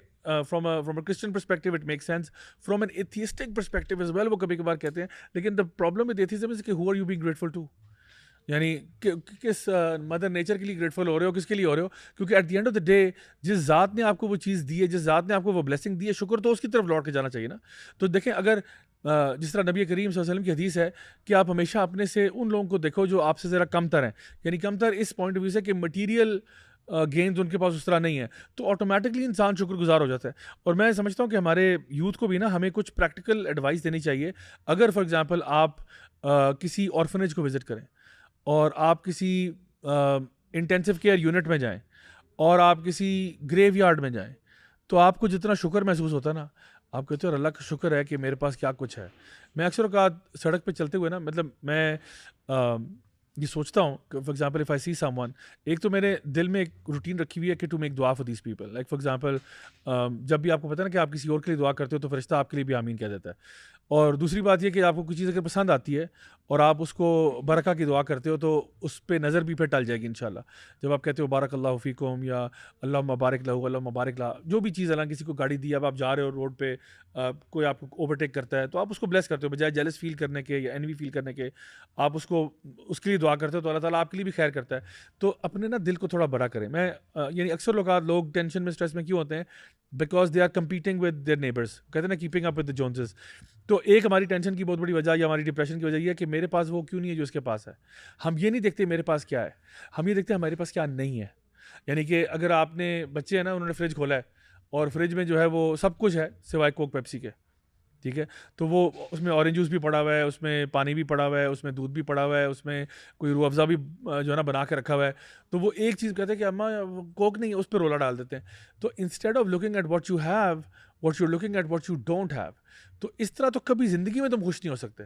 from a Christian perspective it make sense, from an atheistic perspective as well وہ کبھی کبھار کہتے ہیں, لیکن the problem with atheism is کہ who are you being grateful to, یعنی کس مدر نیچر کے لیے گریٹفل ہو رہے ہو, کس کے لیے ہو رہے ہو. کیونکہ at the end of the day جس ذات نے آپ کو وہ چیز دی ہے, جس ذات نے آپ کو وہ بلیسنگ دی ہے, شکر تو اس کی طرف لوٹ کے جانا چاہیے نا. تو دیکھیں اگر جس طرح نبی کریم صلی اللہ علیہ وسلم کی حدیث ہے کہ آپ ہمیشہ اپنے سے ان لوگوں کو دیکھو جو آپ سے ذرا کم تر ہیں, یعنی کم تر اس پوائنٹ آف ویو سے کہ مٹیریل گینز ان کے پاس اس طرح نہیں ہے, تو آٹومیٹکلی انسان شکر گزار ہو جاتا ہے. اور میں سمجھتا ہوں کہ ہمارے یوتھ کو بھی نا ہمیں کچھ پریکٹیکل ایڈوائس دینی چاہیے. اگر فار ایگزامپل آپ کسی آرفنیج کو وزٹ کریں, اور آپ کسی انٹینسو کیئر یونٹ میں جائیں, اور آپ کسی گریو یارڈ میں جائیں, تو آپ کو جتنا شکر محسوس ہوتا ہے نا, آپ کہتے ہو اللہ کا شکر ہے کہ میرے پاس کیا کچھ ہے. میں اکثر اوقات سڑک پہ چلتے ہوئے نا, مطلب میں یہ سوچتا ہوں کہ for example if I see someone, ایک تو میرے دل میں ایک روٹین رکھی ہوئی ہے کہ ٹو میک دعا for these people. Like for example جب بھی آپ کو پتہ ہے نا کہ آپ کسی اور کے لیے دعا کرتے ہو تو فرشتہ آپ کے لیے بھی آمین کہہ دیتا ہے. اور دوسری بات یہ کہ آپ کو کوئی چیز اگر پسند آتی ہے اور آپ اس کو برکہ کی دعا کرتے ہو تو اس پہ نظر بھی پھر ٹل جائے گی انشاءاللہ. جب آپ کہتے ہو بارک اللہ فیکم یا اللہ مبارک لہو, اللہ مبارک لا, جو بھی چیز اللہ کسی کو گاڑی دی, اب آپ جا رہے ہو روڈ پہ, کوئی آپ کو اوورٹیک کرتا ہے تو آپ اس کو بلیس کرتے ہو, بجائے جیلس فیل کرنے کے یا انوی فیل کرنے کے آپ اس کو اس کے لیے دعا کرتے ہو, تو اللہ تعالیٰ آپ کے لیے بھی خیر کرتا ہے. تو اپنے نا دل کو تھوڑا بڑا کریں. میں یعنی اکثر لوگ ٹینشن میں اسٹریس میں کیوں ہوتے ہیں, because they are competing with their neighbours, کہتے ہیں نا کیپنگ اپ ود دا جونسز. تو ایک ہماری ٹینشن کی بہت بڑی وجہ یا ہماری ڈپریشن کی وجہ یہ ہے کہ میرے پاس وہ کیوں نہیں ہے جو اس کے پاس ہے. ہم یہ نہیں دیکھتے میرے پاس کیا ہے, ہم یہ دیکھتے ہیں ہمارے پاس کیا نہیں ہے. یعنی کہ اگر آپ نے بچے ہیں نا, انہوں نے فریج کھولا ہے اور فریج میں جو ہے وہ سب کچھ ہے سوائے کوک پیپسی کے, ٹھیک ہے, تو وہ اس میں اورنج جوس بھی پڑا ہوا ہے, اس میں پانی بھی پڑا ہوا ہے, اس میں دودھ بھی پڑا ہوا ہے, اس میں کوئی روح افزا بھی جو ہے نا بنا کے رکھا ہوا ہے, تو وہ ایک چیز کہتے ہیں کہ اماں کوک نہیں ہے, اس پہ رولا ڈال دیتے ہیں. تو instead of looking at what you have, what you looking at what you don't have, تو اس طرح تو کبھی زندگی میں تم خوش نہیں ہو سکتے.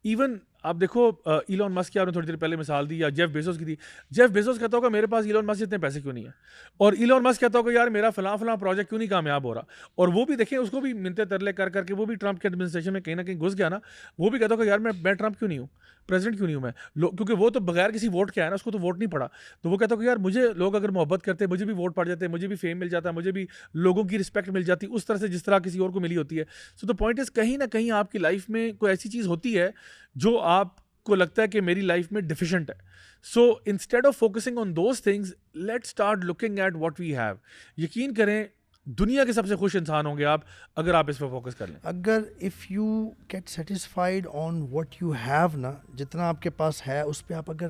ایون آپ دیکھو ایلون مسک کی آپ نے تھوڑی دیر پہلے مثال دی, یا جیف بیزوس کی تھی. جیف بیزوس کہتا ہوگا میرے پاس ایلون مسک اتنے پیسے کیوں نہیں ہیں, اور ایلون مسک کہتا ہوگا یار میرا فلاں پروجیکٹ کیوں نہیں کامیاب ہو رہا. اور وہ بھی دیکھیں اس کو بھی منتے ترلے کر کے وہ بھی ٹرمپ کے ایڈمنسٹریشن میں کہیں نہ کہیں گھس گیا نا, وہ بھی کہتا ہوگا یار میں ٹرمپ کیوں نہیں ہوں, پریزیڈنٹ کیوں نہیں ہوں میں, کیونکہ وہ تو بغیر کسی ووٹ کے آیا نا, اس کو تو ووٹ نہیں پڑا. تو وہ کہتا ہوگا یار مجھے لوگ اگر محبت کرتے, مجھے بھی ووٹ پڑ جاتے, مجھے بھی فیم مل جاتا, مجھے بھی لوگوں کی رسپیکٹ مل جاتی اس طرح سے جس طرح کسی اور کو ملی ہوتی ہے. سو دا پوائنٹ از کہیں نہ کہیں آپ کی لائف میں کوئی ایسی چیز ہوتی ہے جو آپ کو لگتا ہے کہ میری لائف میں ڈیفیشنٹ ہے. So instead of focusing on those things, let start looking at what we have. یقین کریں دنیا کے سب سے خوش انسان ہوں گے آپ اگر آپ اس پہ فوکس کر لیں. اگر if you get satisfied on what you have نا, جتنا آپ کے پاس ہے اس پہ آپ اگر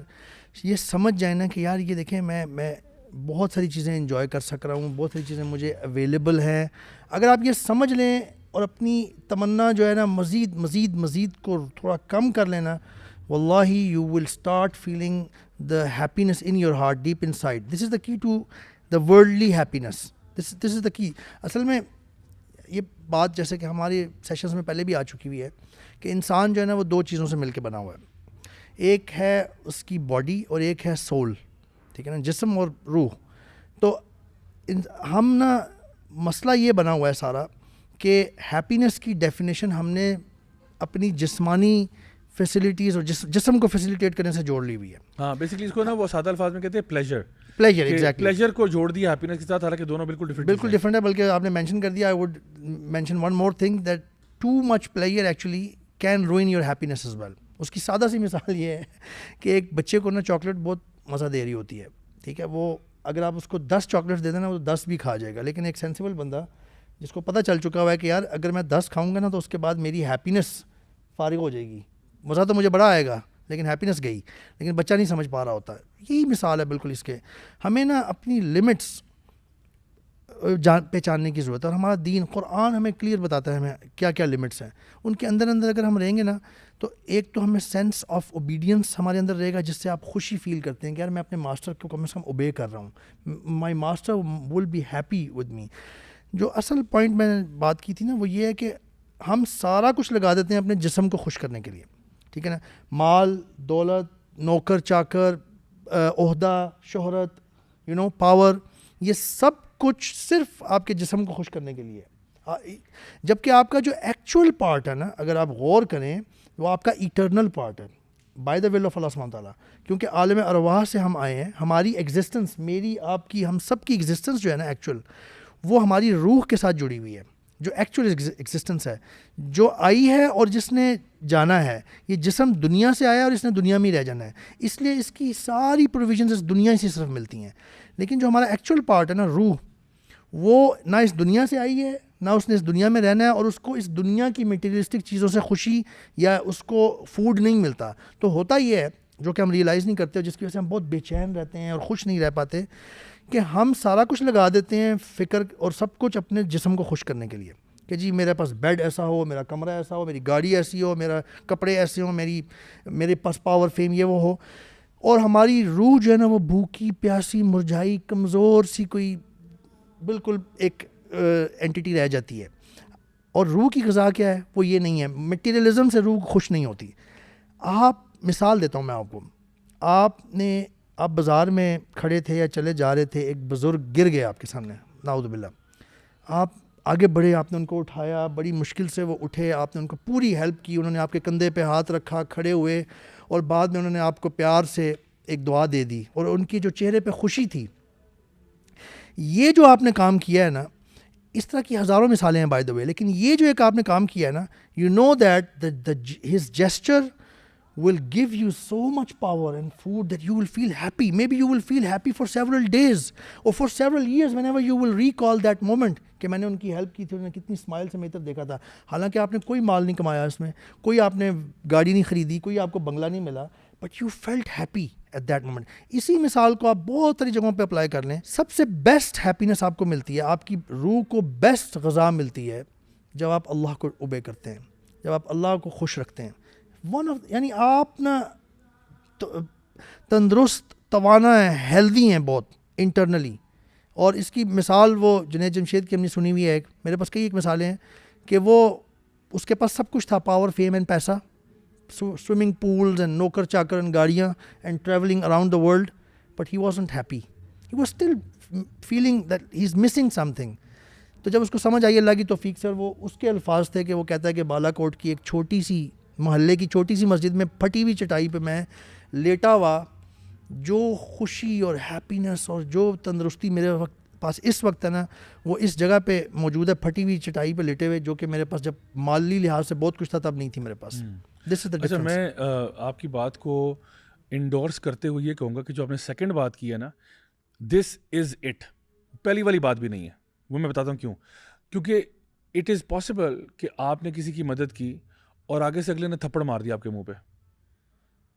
یہ سمجھ جائیں نا کہ یار یہ دیکھیں میں بہت ساری چیزیں انجوائے کر سک رہا ہوں, بہت ساری چیزیں مجھے اویلیبل ہیں, اگر آپ یہ سمجھ لیں اور اپنی تمنا جو ہے نا مزید کو تھوڑا کم کر لینا, واللہ you will start feeling the happiness in your heart deep inside. This is the key to the worldly happiness, this is the key. اصل میں یہ بات جیسے کہ ہمارے سیشنز میں پہلے بھی آ چکی ہوئی ہے کہ انسان جو ہے نا وہ دو چیزوں سے مل کے بنا ہوا ہے, ایک ہے اس کی باڈی اور ایک ہے سول, ٹھیک ہے نا, جسم اور روح. تو ہم نا مسئلہ یہ بنا ہوا ہے سارا کہ ہیپینس کی ڈیفینیشن ہم نے اپنی جسمانی فیسلٹیز اور جسم کو فیسیلیٹیٹ کرنے سے جوڑ لی ہوئی ہے. ہاں بیسکلی اس کو نا وہ سادہ الفاظ میں کہتے ہیں پلیجر ایگزیکٹلی پلیجر کو جوڑ دیا ہیپینس کے ساتھ, حالانکہ دونوں بالکل ڈفرینٹ ہے. بلکہ آپ نے مینشن کر دیا, I would mention one more thing that too much pleasure actually can ruin your happiness as well. اس کی سادہ سی مثال یہ ہے کہ ایک بچے کو نا چاکلیٹ بہت مزہ دے رہی ہوتی ہے, ٹھیک ہے, وہ اگر آپ اس کو 10 چاکلیٹس دے دیں نا وہ 10 بھی کھا جائے گا. لیکن ایک سینسیبل بندہ جس کو پتہ چل چکا ہوا ہے کہ یار اگر میں 10 کھاؤں گا نا تو اس کے بعد میری ہیپینس فارغ ہو جائے گی, مزہ تو مجھے بڑا آئے گا لیکن ہیپینس گئی. لیکن بچہ نہیں سمجھ پا رہا ہوتا. یہی مثال ہے بالکل اس کے. ہمیں نا اپنی لمٹس پہچاننے کی ضرورت ہے, اور ہمارا دین قرآن ہمیں کلیئر بتاتا ہے ہمیں کیا کیا لمٹس ہیں. ان کے اندر اگر ہم رہیں گے نا تو ایک تو ہمیں سینس آف اوبیڈینس ہمارے اندر رہے گا, جس سے آپ خوشی فیل کرتے ہیں کہ یار میں اپنے ماسٹر کو کم از کم اوبے کر رہا ہوں, my master will be happy with me. جو اصل پوائنٹ میں نے بات کی تھی نا وہ یہ ہے کہ ہم سارا کچھ لگا دیتے ہیں اپنے جسم کو خوش کرنے کے لیے, ٹھیک ہے نا, مال دولت, نوکر چاکر, عہدہ, شہرت, پاور, یہ سب کچھ صرف آپ کے جسم کو خوش کرنے کے لیے. جبکہ آپ کا جو ایکچوئل پارٹ ہے نا, اگر آپ غور کریں, وہ آپ کا ایٹرنل پارٹ ہے بائی دا ول آف اللہ سبحانہ تعالیٰ. کیونکہ عالم ارواح سے ہم آئے ہیں, ہماری ایگزسٹنس, میری آپ کی, ہم سب کی ایگزسٹنس جو ہے نا ایکچوئل, وہ ہماری روح کے ساتھ جڑی ہوئی ہے. جو ایکچوئل ایگزسٹنس ہے, جو آئی ہے اور جس نے جانا ہے, یہ جسم دنیا سے آیا اور اس نے دنیا میں ہی رہ جانا ہے, اس لیے اس کی ساری پروویژنز اس دنیا سے صرف ملتی ہیں. لیکن جو ہمارا ایکچوئل پارٹ ہے نا, روح, وہ نہ اس دنیا سے آئی ہے نہ اس نے اس دنیا میں رہنا ہے, اور اس کو اس دنیا کی میٹیریلسٹک چیزوں سے خوشی یا اس کو فوڈ نہیں ملتا. تو ہوتا یہ ہے جو کہ ہم ریئلائز نہیں کرتے, اور جس کی وجہ سے ہم بہت بے چین رہتے ہیں اور خوش نہیں رہ پاتے, کہ ہم سارا کچھ لگا دیتے ہیں فکر اور سب کچھ اپنے جسم کو خوش کرنے کے لیے, کہ جی میرے پاس بیڈ ایسا ہو, میرا کمرہ ایسا ہو, میری گاڑی ایسی ہو, میرا کپڑے ایسے ہوں, میرے پاس پاور فیم یہ وہ ہو. اور ہماری روح جو ہے نا وہ بھوکی پیاسی مرجھائی کمزور سی کوئی بالکل ایک اینٹیٹی رہ جاتی ہے. اور روح کی غذا کیا ہے, وہ یہ نہیں ہے. مٹیریلزم سے روح خوش نہیں ہوتی. آپ مثال دیتا ہوں میں آپ کو, آپ بازار میں کھڑے تھے یا چلے جا رہے تھے, ایک بزرگ گر گئے آپ کے سامنے, نعوذ باللہ, آپ آگے بڑھے, آپ نے ان کو اٹھایا, بڑی مشکل سے وہ اٹھے, آپ نے ان کو پوری ہیلپ کی, انہوں نے آپ کے کندھے پہ ہاتھ رکھا, کھڑے ہوئے, اور بعد میں انہوں نے آپ کو پیار سے ایک دعا دے دی, اور ان کی جو چہرے پہ خوشی تھی. یہ جو آپ نے کام کیا ہے نا, اس طرح کی ہزاروں مثالیں ہیں بائی دا وے, لیکن یہ جو ایک آپ نے کام کیا ہے نا, you know that his gesture will give you so much power and food that you will feel happy. Maybe you will feel happy for several days or for several years whenever you will recall that moment کہ میں نے ان کی help کی تھی, انہوں نے کتنی smile سے میری طرف دیکھا تھا. حالانکہ آپ نے کوئی مال نہیں کمایا اس میں, کوئی آپ نے گاڑی نہیں خریدی, کوئی آپ کو بنگلہ نہیں ملا, but you felt happy at that moment. اسی مثال کو آپ بہت ساری جگہوں پہ اپلائی کر لیں. سب سے بیسٹ ہیپینس آپ کو ملتی ہے, آپ کی روح کو بیسٹ غذا ملتی ہے جب آپ اللہ کو اوبے کرتے ہیں, جب آپ اللہ کو خوش رکھتے ہیں. یعنی آپ نا تندرست, توانا ہیں, ہیلدی ہیں بہت انٹرنلی. اور اس کی مثال وہ جنید جمشید کی ہم نے سنی ہوئی ہے, میرے پاس کئی ایک مثالیں ہیں کہ وہ اس کے پاس سب کچھ تھا, پاور, فیم اینڈ پیسہ, سوئمنگ پولز اینڈ نوکر چاکر اینڈ گاڑیاں and travelling around the world, but he wasn't happy. He was still feeling that he's missing something. تو جب اس کو سمجھ آئی اللہ کی توفیق سے, وہ اس کے الفاظ تھے کہ وہ کہتا ہے کہ بالا کوٹ کی ایک چھوٹی سی محلے کی چھوٹی سی مسجد میں پھٹی ہوئی چٹائی پہ میں لیٹا ہوا, جو خوشی اور ہیپینس اور جو تندرستی میرے پاس اس وقت ہے نا, وہ اس جگہ پہ موجود ہے, پھٹی ہوئی چٹائی پہ لیٹے ہوئے, جو کہ میرے پاس جب مالی لحاظ سے بہت کچھ تھا تب نہیں تھی میرے پاس. اچھا, میں آپ کی بات کو انڈورس کرتے ہوئے یہ کہوں گا کہ جو آپ نے سیکنڈ بات کی ہے نا, دس از اٹ, پہلی والی بات بھی نہیں ہے. وہ میں بتاتا ہوں کیوں. کیونکہ اٹ از پاسبل کہ آپ نے کسی کی مدد کی اور آگے سے اگلے نے تھپڑ مار دیا آپ کے منہ پہ,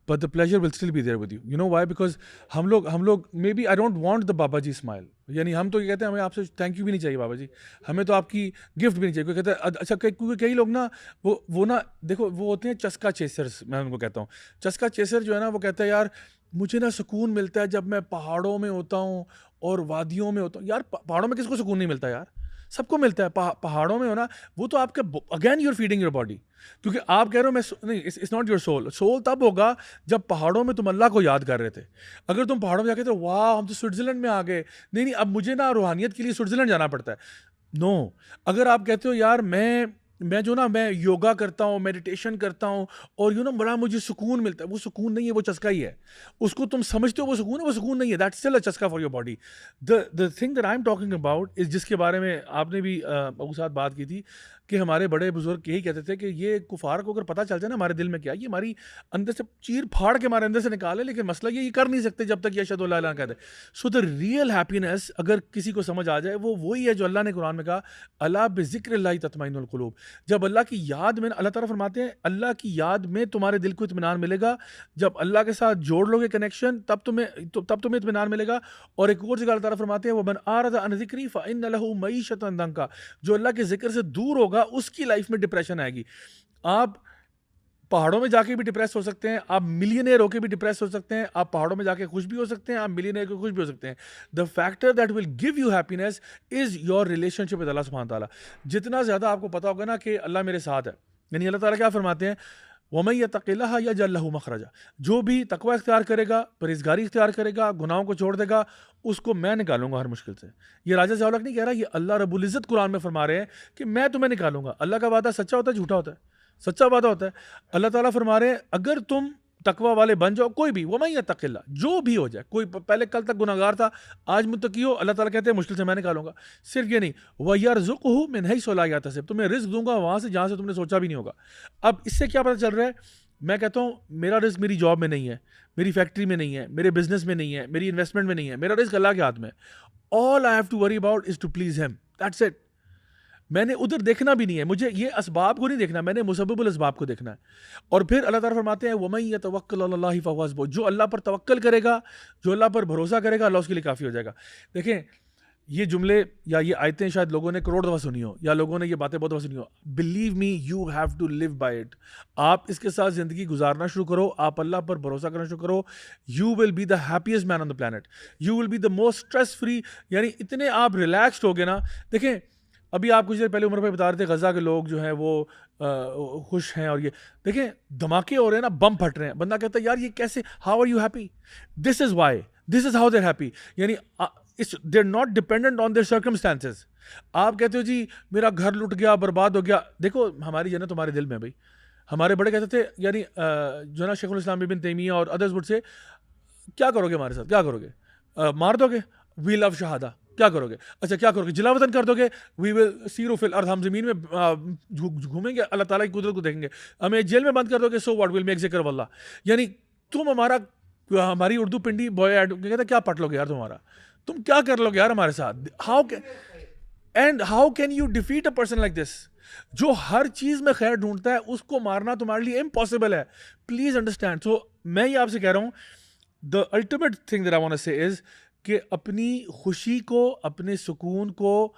but the pleasure will still be there with you. You know why? Because ہم لوگ maybe I don't want the بابا جی اسمائل, یعنی ہم تو یہ کہتے ہیں ہمیں آپ سے تھینک یو بھی نہیں چاہیے بابا جی, ہمیں تو آپ کی گفٹ بھی نہیں چاہیے. کوئی کہتا ہے اچھا, کیونکہ کئی لوگ نا وہ نا دیکھو وہ ہوتے ہیں چسکا چیسرز, میں ان کو کہتا ہوں چسکا چیسر جو ہے نا, وہ کہتا ہے یار مجھے نا سکون ملتا ہے جب میں پہاڑوں میں ہوتا ہوں اور وادیوں میں ہوتا ہوں. یار پہاڑوں میں کس کو سکون نہیں ملتا یار, سب کو ملتا ہے. پہاڑوں میں ہونا وہ تو آپ کے again you are feeding your body, کیونکہ آپ کہہ رہے ہو میں نہیں, it's not your soul. Soul تب ہوگا جب پہاڑوں میں تم اللہ کو یاد کر رہے تھے. اگر تم پہاڑوں میں جا کے تو واہ ہم تو سوئٹزرلینڈ میں آ گئے, نہیں اب مجھے نا روحانیت کے لیے سوئٹزرلینڈ جانا پڑتا ہے. نو, اگر آپ کہتے ہو یار میں میں جو نا میں یوگا کرتا ہوں, میڈیٹیشن کرتا ہوں اور بڑا مجھے سکون ملتا ہے, وہ سکون نہیں ہے, وہ چسکا ہی ہے. اس کو تم سمجھتے ہو وہ سکون ہے, وہ سکون نہیں ہے. That still a chaska for your body. The thing that I am talking about is, جس کے بارے میں آپ نے بھی ابو ساتھ بات کی تھی, کہ ہمارے بڑے بزرگ یہی کہتے تھے کہ یہ کفار کو اگر پتہ چل جائے نا ہمارے دل میں کیا, یہ ہماری اندر سے چیر پھاڑ کے ہمارے اندر سے نکالے, لیکن مسئلہ یہ کر نہیں سکتے جب تک یہ اشہد اللہ الہ کہتے. سو دا ریئل ہیپینس اگر کسی کو سمجھ آ جائے وہ وہی ہے جو اللہ نے قرآن میں کہا, الا بذکر اللہ تطمئن القلوب. جب اللہ کی یاد میں, اللہ تعالیٰ فرماتے ہیں اللہ کی یاد میں تمہارے دل کو اطمینان ملے گا. جب اللہ کے ساتھ جوڑ لو گے کنیکشن, تب تمہیں اطمینان ملے گا. اور ایک اور جگہ اللہ تعالیٰ فرماتے ہیں وَمَنْ أَعْرَضَ عَنْ ذِكْرِي فَإِنَّ لَهُ مَعِيشَةً ضَنكًا. جو اللہ کے ذکر سے دور ہوگا اس کی لائف میں ڈپریشن آئے گی. آپ پہاڑوں میں جا کے بھی ڈپریس ہو سکتے ہیں, آپ ملینئر ہو کے بھی ڈپریس ہو سکتے ہیں, آپ پہاڑوں میں جا کے خوش بھی ہو سکتے ہیں, آپ ملینئر کے خوش بھی ہو سکتے ہیں. The factor that will give you happiness is your relationship with Allah سبحانہ تعالیٰ. جتنا زیادہ آپ کو پتا ہوگا نا کہ اللہ میرے ساتھ ہے, یعنی اللہ تعالیٰ کیا فرماتے ہیں, وَمَن يَتَّقِ اللَّهَ يَجْعَل لَهُ مَخْرَجًا. جو بھی تقوی اختیار کرے گا, پرہیزگاری اختیار کرے گا, گناہوں کو چھوڑ دے گا, اس کو میں نکالوں گا ہر مشکل سے. یہ راجہ ضیاء الحق نہیں کہہ رہا, یہ اللہ رب العزت قرآن میں فرما رہے ہیں کہ میں تمہیں نکالوں گا. اللہ کا وعدہ سچا ہوتا ہے جھوٹا ہوتا ہے؟ سچا وعدہ ہوتا ہے. اللہ تعالیٰ فرما رہے ہیں اگر تم تقوی والے بن جاؤ, کوئی بھی, وَمَن يَتَّقِ اللَّهَ, جو بھی ہو جائے, کوئی پہلے کل تک گناہگار تھا آج متقی ہو, اللہ تعالیٰ کہتے ہیں مشکل سے میں نکالوں گا. صرف یہ نہیں, وَيَرْزُقْهُ مِنْ حَيْثُ لَا يَحْتَسِبْ, تمہیں رزق دوں گا وہاں سے جہاں سے تم نے سوچا بھی نہیں ہوگا. اب اس سے کیا پتہ چل رہا ہے, میں کہتا ہوں میرا رزق میری جاب میں نہیں ہے, میری فیکٹری میں نہیں ہے, میرے بزنس میں نہیں ہے, میری انویسٹمنٹ میں نہیں ہے, میرا رزق اللہ کے ہاتھ میں ہے. All I have to worry about is to please him. That's it. میں نے ادھر دیکھنا بھی نہیں ہے, مجھے یہ اسباب کو نہیں دیکھنا, میں نے مسبب الاسباب کو دیکھنا ہے. اور پھر اللہ تعالیٰ فرماتے ہیں وَمَن يَتَوَكَّلْ عَلَى اللَّهِ فَهُوَ حَسْبُهُ. جو اللہ پر توکل کرے گا, جو اللہ پر بھروسہ کرے گا, اللہ اس کے لیے کافی ہو جائے گا. دیکھیں یہ جملے یا یہ آیتیں شاید لوگوں نے کروڑ دفعہ سنی ہو, یا لوگوں نے یہ باتیں بہت دفعہ سنی ہو. Believe me, you have to live by it. آپ اس کے ساتھ زندگی گزارنا شروع کرو, آپ اللہ پر بھروسہ کرنا شروع کرو. You will be the happiest man on the planet, you will be the most stress free. یعنی اتنے آپ ریلیکسڈ ہو گے نا. دیکھیں ابھی آپ کچھ دیر پہلے عمر پہ بتا رہے تھے غزہ کے لوگ جو ہیں وہ خوش ہیں, اور یہ دیکھیں دھماکے ہو رہے ہیں نا, بم پھٹ رہے ہیں, بندہ کہتا ہے یار یہ کیسے, how are you happy, this is why, this is how they happy. یعنی they are not dependent on their circumstances. آپ کہتے ہو جی میرا گھر لٹ گیا, برباد ہو گیا. دیکھو ہماری جنت تمہارے دل میں. بھائی ہمارے بڑے کہتے تھے, یعنی جو نا شیخ الاسلام ابن تیمیہ اور ادرس وڈ سے, کیا کرو گے ہمارے ساتھ, کیا کرو گے, مار دو گے, وی لو شہادہ, کیا کرو گے, اچھا کیا کرو گے, جلا وطن کر دو گے, وی ول سیرو فی الارض, ہم زمین میں گھومیں گے, اللہ تعالیٰ کی قدرت کو دیکھیں گے, ہمیں جیل میں بند کر دو گے, سو واٹ ول میک ذکر واللہ. یعنی تم ہماری اردو پنڈی بوائے ایڈ کہتا کیا پٹ لو گے یار, تمہارا تم کیا کر لو گے یار ہمارے ساتھ. How can you defeat a person like this, جو ہر چیز میں خیر ڈھونڈتا ہے, اس کو مارنا تمہارے لیے امپاسبل ہے. Please understand. سو میں یہ آپ سے کہہ رہا ہوں, the ultimate thing that I want to say is کہ اپنی خوشی کو, اپنے سکون کو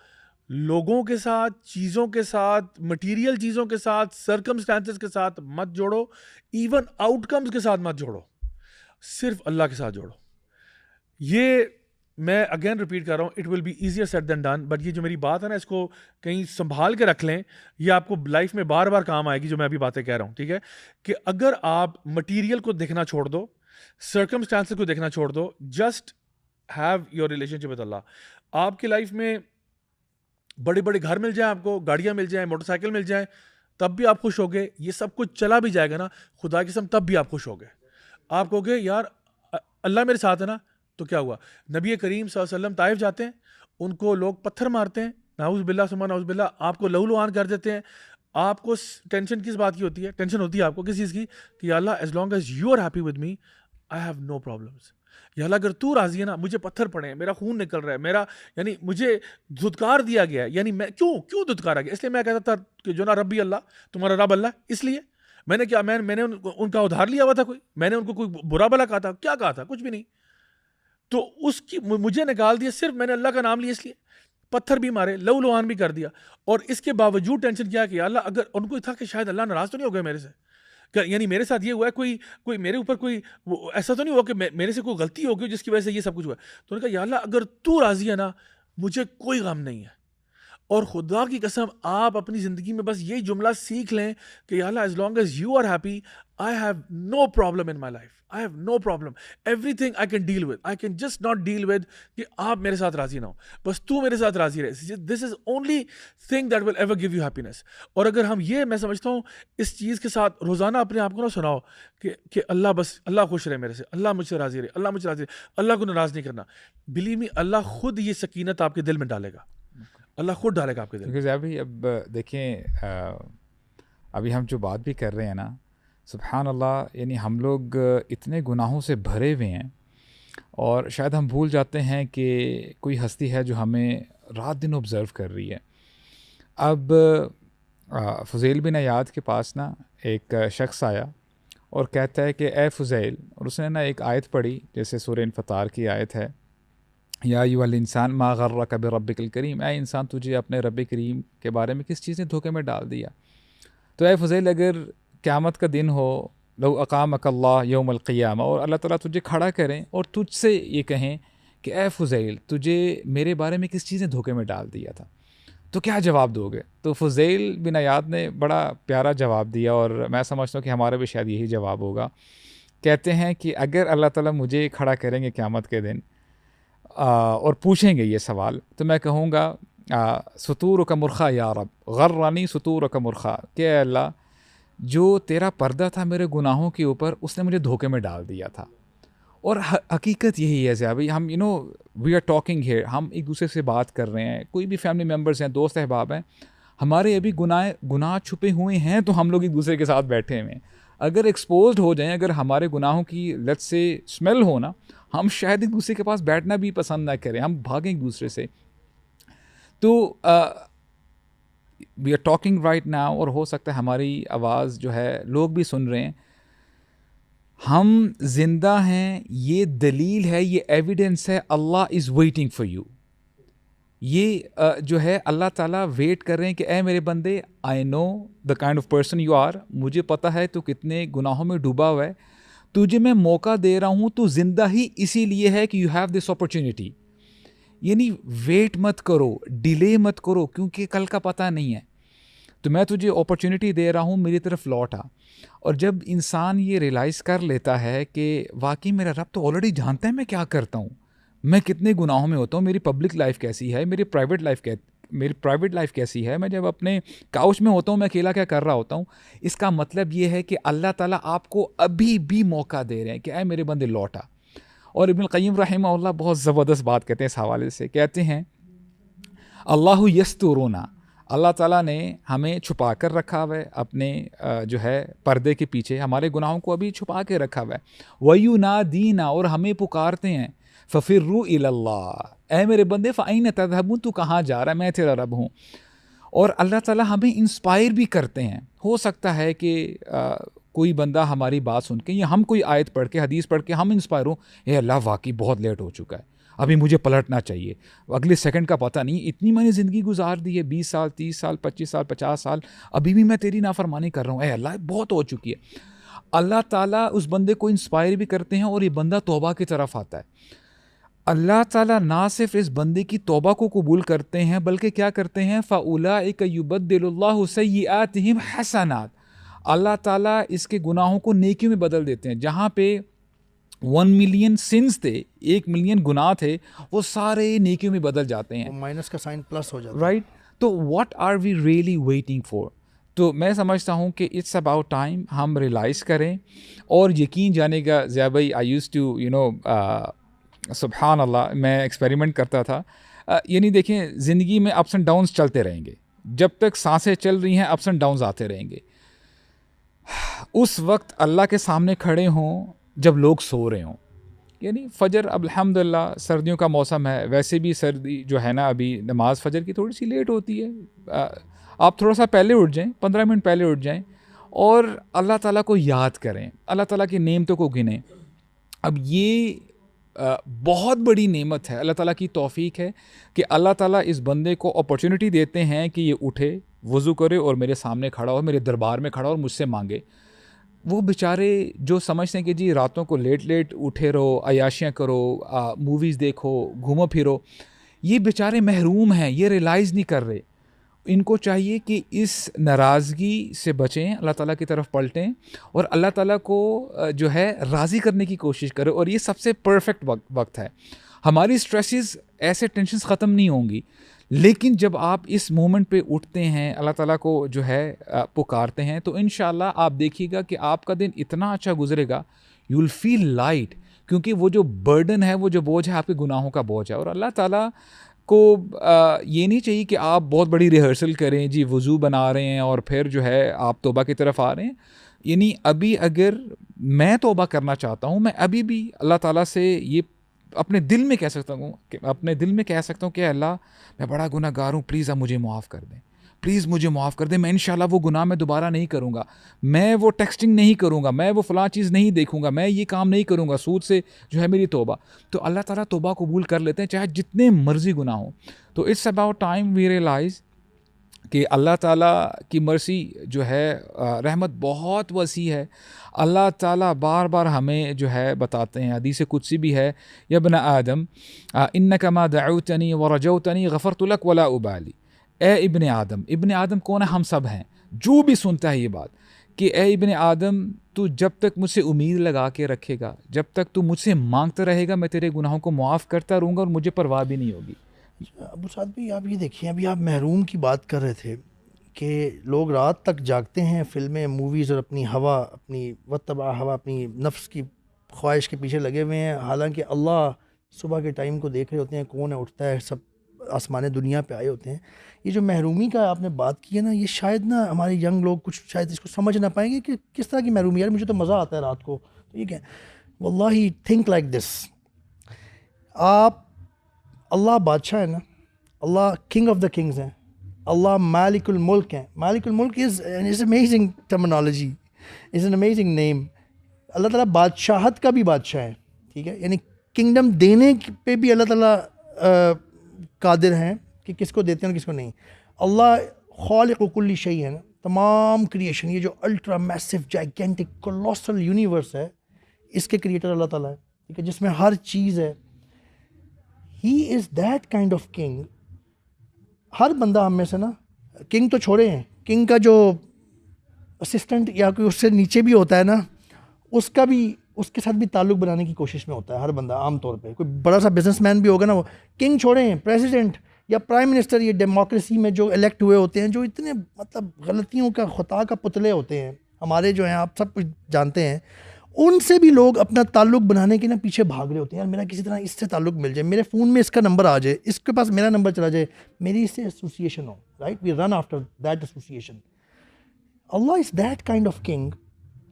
لوگوں کے ساتھ, چیزوں کے ساتھ, مٹیریل چیزوں کے ساتھ, سرکمسٹانسز کے ساتھ مت جوڑو, ایون آؤٹ کمز کے ساتھ مت جوڑو, صرف اللہ کے ساتھ جوڑو. یہ میں اگین ریپیٹ کر رہا ہوں, it will be easier said than done, but یہ جو میری بات ہے نا اس کو کہیں سنبھال کے رکھ لیں, یہ آپ کو لائف میں بار بار کام آئے گی جو میں ابھی باتیں کہہ رہا ہوں. ٹھیک ہے, کہ اگر آپ مٹیریل کو دیکھنا چھوڑ دو, سرکمسٹانسز کو دیکھنا چھوڑ دو, just have your relationship with Allah. آپ کی لائف میں بڑے بڑے گھر مل جائیں, آپ کو گاڑیاں مل جائیں, موٹر سائیکل مل جائیں, تب بھی آپ خوش ہو گے. یہ سب کچھ چلا بھی جائے گا نا, خدا کی قسم, تب بھی آپ خوش ہو گئے. آپ کہو گے یار اللہ میرے ساتھ ہے نا, تو کیا ہوا. نبی کریم صلی اللہ علیہ وسلم طائف جاتے ہیں, ان کو لوگ پتھر مارتے ہیں, نعوذ باللہ ثم نعوذ باللہ, آپ کو لہو لہان کر دیتے ہیں. آپ کو ٹینشن کس بات کی ہوتی ہے, ٹینشن ہوتی ہے آپ کو کس چیز کی, کہ یا Allah as long as you are happy with me I have no problems. یا اللہ اگر تو راضی ہے نا, مجھے پتھر پڑے ہیں, میرا خون نکل رہا ہے, میرا یعنی مجھے دھتکار دیا گیا ہے, یعنی میں کیوں دھتکارا گیا, اس لیے میں کہتا تھا کہ جو نا ربی اللہ, تمہارا رب اللہ, اس لیے میں نے کیا, میں نے ان کا ادھار لیا ہوا تھا, کوئی میں نے ان کو کوئی برا بلا کہا تھا, کیا کہا تھا, کچھ بھی نہیں. تو اس کی مجھے نکال دیا, صرف میں نے اللہ کا نام لیا, اس لیے پتھر بھی مارے, لہو لہان بھی کر دیا, اور اس کے باوجود ٹینشن کیا کہ اللہ اگر ان کو تھا کہ شاید اللہ ناراض تو نہیں ہو گیا میرے سے, یعنی میرے ساتھ یہ ہوا ہے, کوئی میرے اوپر کوئی ایسا تو نہیں ہوا کہ میرے سے کوئی غلطی ہو گئی جس کی وجہ سے یہ سب کچھ ہوا. تو انہوں نے کہا یا اللہ اگر تو راضی ہے نا, مجھے کوئی غم نہیں ہے. اور خدا کی قسم آپ اپنی زندگی میں بس یہ جملہ سیکھ لیں کہ یا اللہ as long as you are happy I have no problem in my life, I have no problem, everything I can deal with, I can just not deal with کہ آپ میرے ساتھ راضی نہ ہو, بس تو میرے ساتھ راضی رہے. This is only thing that will ever give you happiness. اور اگر ہم یہ, میں سمجھتا ہوں اس چیز کے ساتھ روزانہ اپنے آپ کو نہ سناؤ کہ اللہ بس اللہ خوش رہے میرے سے, اللہ مجھ سے راضی رہے, اللہ مجھ سے راضی رہے, اللہ کو ناراض نہیں کرنا. believe me اللہ خود یہ سکینت آپ کے دل میں ڈالے گا, اللہ خود ڈالے گا آپ کے دل میں. ابھی اب دیکھیں ابھی ہم جو بات بھی کر رہے ہیں نا, سبحان اللہ, یعنی ہم لوگ اتنے گناہوں سے بھرے ہوئے ہیں اور شاید ہم بھول جاتے ہیں کہ کوئی ہستی ہے جو ہمیں رات دن آبزرو کر رہی ہے. اب فضیل بن عیاض کے پاس نا ایک شخص آیا اور کہتا ہے کہ اے فضیل, اور اس نے نا ایک آیت پڑھی جیسے سورہ انفطار کی آیت ہے, یا ایھا الانسان ما غرک بربک الکریم, اے انسان تجھے اپنے رب کریم کے بارے میں کس چیز نے دھوکے میں ڈال دیا. تو اے فضیل, اگر قیامت کا دن ہو, لو اقامک اللہ یوم القیامہ, اور اللہ تعالیٰ تجھے کھڑا کریں اور تجھ سے یہ کہیں کہ اے فضیل تجھے میرے بارے میں کس چیز نے دھوکے میں ڈال دیا تھا, تو کیا جواب دو گے؟ تو فضیل بن عیاض نے بڑا پیارا جواب دیا, اور میں سمجھتا ہوں کہ ہمارا بھی شاید یہی جواب ہوگا. کہتے ہیں کہ اگر اللہ تعالیٰ مجھے کھڑا کریں گے قیامت کے دن اور پوچھیں گے یہ سوال, تو میں کہوں گا سطور کا مرخا یا رب, غرانی سطور کا مرخا, کہ اے اللہ جو تیرا پردہ تھا میرے گناہوں کے اوپر اس نے مجھے دھوکے میں ڈال دیا تھا. اور حقیقت یہی ہے ضیابی, ہم وی آر ٹاکنگ ہیئر, ہم ایک دوسرے سے بات کر رہے ہیں, کوئی بھی فیملی ممبرس ہیں, دوست احباب ہیں, ہمارے ابھی گناہ چھپے ہوئے ہیں, تو ہم لوگ ایک دوسرے کے ساتھ بیٹھے ہوئے ہیں. اگر ایکسپوزڈ ہو جائیں, اگر ہمارے گناہوں کی لیٹس سے اسمیل ہو نا, ہم شاید ایک دوسرے کے پاس بیٹھنا بھی پسند نہ کریں, ہم بھاگیں ایک دوسرے سے. تو we are talking right now, اور ہو سکتا ہے ہماری آواز جو ہے لوگ بھی سن رہے ہیں, ہم زندہ ہیں, یہ دلیل ہے, یہ ایویڈنس ہے, اللہ از ویٹنگ فار یو. یہ جو ہے اللہ تعالیٰ ویٹ کر رہے ہیں کہ اے میرے بندے, I know the kind of person you are, مجھے پتہ ہے تو کتنے گناہوں میں ڈوبا ہوا ہے, تجھے میں موقع دے رہا ہوں, تو زندہ ہی اسی لیے ہے کہ یو ہیو دس اپرچونیٹی. یعنی ویٹ مت کرو, ڈیلے مت کرو, کیونکہ کل کا پتہ نہیں ہے. تو میں تجھے اپرچونیٹی دے رہا ہوں, میری طرف لوٹ آ. اور جب انسان یہ ریلائز کر لیتا ہے کہ واقعی میرا رب تو آلریڈی جانتا ہے میں کیا کرتا ہوں, میں کتنے گناہوں میں ہوتا ہوں, میری پبلک لائف کیسی ہے, میری پرائیویٹ لائف کیسی ہے, میں جب اپنے کاؤچ میں ہوتا ہوں میں اکیلا کیا کر رہا ہوتا ہوں, اس کا مطلب یہ ہے کہ اللہ تعالیٰ آپ کو ابھی بھی موقع دے رہے ہیں کہ اے میرے بندے لوٹا. اور ابن القیم رحمہ اللہ بہت زبردست بات کہتے ہیں اس حوالے سے, کہتے ہیں اللہ یسترونا, اللہ تعالیٰ نے ہمیں چھپا کر رکھا ہوا ہے اپنے جو ہے پردے کے پیچھے, ہمارے گناہوں کو ابھی چھپا کے رکھا ہوا ہے. وَيُنَادِينَ, اور ہمیں پکارتے ہیں, فَفِرُّوا إِلَى اللَّهِ, اے میرے بندے فَأَيْنَ تَذْهَبُونَ, تو کہاں جا رہا ہے, میں تیرا رب ہوں. اور اللہ تعالیٰ ہمیں انسپائر بھی کرتے ہیں. ہو سکتا ہے کہ کوئی بندہ ہماری بات سن کے یا ہم کوئی آیت پڑھ کے, حدیث پڑھ کے ہم انسپائر ہوں, اے اللہ واقعی بہت لیٹ ہو چکا ہے, ابھی مجھے پلٹنا چاہیے, اگلے سیکنڈ کا پتہ نہیں, اتنی میں نے زندگی گزار دی ہے, 20 سال 30 سال 25 سال 50 سال, ابھی بھی میں تیری نافرمانی کر رہا ہوں, اے اللہ بہت ہو چکی ہے. اللہ تعالیٰ اس بندے کو انسپائر بھی کرتے ہیں, اور یہ بندہ توبہ کی طرف آتا ہے. اللہ تعالیٰ نہ صرف اس بندے کی توبہ کو قبول کرتے ہیں, بلکہ کیا کرتے ہیں, فَأُولَٰئِكَ يُبَدِّلُ اللَّهُ سَيِّئَاتِهِمْ حَسَنَاتٍ, اللہ تعالیٰ اس کے گناہوں کو نیکیوں میں بدل دیتے ہیں. جہاں پہ 1 ملین سنس تھے, 1 ملین گناہ تھے, وہ سارے نیکیوں میں بدل جاتے ہیں, مائنس کا سائن پلس ہو جاتا ہے, رائٹ. تو what are we really waiting for? تو میں سمجھتا ہوں کہ اٹس اباؤٹ ٹائم ہم ریلائز کریں. اور یقین جانے کا ضیاء بھائی, آئی یوز ٹو سبحان اللہ, میں ایکسپیریمنٹ کرتا تھا. یعنی دیکھیں زندگی میں اپس اینڈ ڈاؤنس چلتے رہیں گے, جب تک سانسیں چل رہی ہیں اپس اینڈ ڈاؤنز آتے رہیں گے. اس وقت اللہ کے سامنے کھڑے ہوں جب لوگ سو رہے ہوں. یعنی فجر, اب الحمدللہ سردیوں کا موسم ہے, ویسے بھی سردی جو ہے نا ابھی نماز فجر کی تھوڑی سی لیٹ ہوتی ہے, آپ تھوڑا سا پہلے اٹھ جائیں, 15 منٹ پہلے اٹھ جائیں, اور اللہ تعالیٰ کو یاد کریں, اللہ تعالیٰ کی نعمتوں کو گنیں. اب یہ بہت بڑی نعمت ہے, اللہ تعالیٰ کی توفیق ہے کہ اللہ تعالیٰ اس بندے کو اپرچونٹی دیتے ہیں کہ یہ اٹھے, وضو کرے اور میرے سامنے کھڑا ہو, میرے دربار میں کھڑا ہو اور مجھ سے مانگے. وہ بیچارے جو سمجھتے ہیں کہ جی راتوں کو لیٹ اٹھے رہو, عیاشیاں کرو, موویز دیکھو, گھومو پھرو, یہ بیچارے محروم ہیں, یہ ریلائز نہیں کر رہے. ان کو چاہیے کہ اس ناراضگی سے بچیں, اللہ تعالیٰ کی طرف پلٹیں اور اللہ تعالیٰ کو جو ہے راضی کرنے کی کوشش کریں. اور یہ سب سے پرفیکٹ وقت ہے. ہماری اسٹریسز ایسے ٹینشنز ختم نہیں ہوں گی, لیکن جب آپ اس مومنٹ پہ اٹھتے ہیں, اللہ تعالیٰ کو جو ہے پکارتے ہیں, تو انشاءاللہ آپ دیکھیے گا کہ آپ کا دن اتنا اچھا گزرے گا, یو ول فیل لائٹ, کیونکہ وہ جو برڈن ہے, وہ جو بوجھ ہے, آپ کے گناہوں کا بوجھ ہے. اور اللہ تعالیٰ کو یہ نہیں چاہیے کہ آپ بہت بڑی ریہرسل کریں, جی وضو بنا رہے ہیں اور پھر جو ہے آپ توبہ کی طرف آ رہے ہیں. یعنی ابھی اگر میں توبہ کرنا چاہتا ہوں, میں ابھی بھی اللہ تعالیٰ سے یہ اپنے دل میں کہہ سکتا ہوں کہ اللہ میں بڑا گناہ گار ہوں, پلیز آپ مجھے معاف کر دیں, پلیز مجھے معاف کر دیں. میں انشاءاللہ وہ گناہ میں دوبارہ نہیں کروں گا, میں وہ ٹیکسٹنگ نہیں کروں گا, میں وہ فلاں چیز نہیں دیکھوں گا, میں یہ کام نہیں کروں گا, سود سے جو ہے میری توبہ. تو اللہ تعالیٰ توبہ قبول کر لیتے ہیں, چاہے جتنے مرضی گناہ ہوں. تو it's about time we realise کہ اللہ تعالیٰ کی مرسی جو ہے, رحمت بہت وسیع ہے. اللہ تعالیٰ بار بار ہمیں جو ہے بتاتے ہیں, حدیث قدسی بھی ہے, یا ابن آدم انک ما دعوتنی ورجوتنی غفرت لک ولا ابالی. اے ابن آدم, ابن آدم کون ہے؟ ہم سب ہیں. جو بھی سنتا ہے یہ بات کہ اے ابن آدم, تو جب تک مجھ سے امید لگا کے رکھے گا, جب تک تو مجھ سے مانگتا رہے گا, میں تیرے گناہوں کو معاف کرتا رہوں گا اور مجھے پرواہ بھی نہیں ہوگی. ابو سعد بھائی آپ یہ دیکھیں, ابھی آپ محروم کی بات کر رہے تھے کہ لوگ رات تک جاگتے ہیں, فلمیں موویز اور اپنی ہوا, اپنی وتبع ہوا, اپنی نفس کی خواہش کے پیچھے لگے ہوئے ہیں, حالانکہ اللہ صبح کے ٹائم کو دیکھ رہے ہوتے ہیں, کون ہے اٹھتا ہے, سب آسمان دنیا پہ آئے ہوتے ہیں. یہ جو محرومی کا آپ نے بات کی ہے نا, یہ شاید نا ہمارے ینگ لوگ کچھ شاید اس کو سمجھ نہ پائیں گے کہ کس طرح کی محرومی. یار مجھے تو مزہ آتا ہے رات کو, ٹھیک ہے, واللہ تھنک لائک دس. آپ اللہ بادشاہ ہے نا, Allah king of the kings ہیں, اللہ مالک الملک ہیں. مالک الملک is amazing terminology, is an amazing name. Allah تعالیٰ بادشاہت کا بھی بادشاہ ہے, ٹھیک ہے, یعنی کنگڈم دینے پہ بھی اللہ تعالیٰ قادر ہیں کہ کس کو دیتے ہیں اور کس کو نہیں. اللہ خالق کل شیء ہے نا, تمام کریشن, یہ جو الٹرا میسو جائگینٹک کولوسل یونیورس ہے, اس کے کریٹر اللہ تعالیٰ ہے, ٹھیک ہے, جس میں ہر چیز ہے. He is that kind of king. ہر بندہ ہم میں سے نا, کنگ تو چھوڑے ہیں, کنگ کا جو اسسٹنٹ یا کوئی اس سے نیچے بھی ہوتا ہے نا, اس کا بھی اس کے ساتھ بھی تعلق بنانے کی کوشش میں ہوتا ہے ہر بندہ. عام طور پہ کوئی بڑا سا بزنس مین بھی ہوگا نا, وہ کنگ چھوڑے ہیں, پریزیڈنٹ یا پرائم منسٹر, یہ ڈیموکریسی میں جو الیکٹ ہوئے ہوتے ہیں, جو اتنے مطلب غلطیوں کا خطا کا پتلے ہوتے ہیں ہمارے, جو ہیں آپ سب کچھ جانتے ہیں, ان سے بھی لوگ اپنا تعلق بنانے کے نا پیچھے بھاگ رہے ہوتے ہیں. یار میرا کسی طرح اس سے تعلق مل جائے, میرے فون میں اس کا نمبر آ جائے, اس کے پاس میرا نمبر چلا جائے, میری اس سے ایسوسیشن ہو, right, we run after that association. Allah is that kind of king,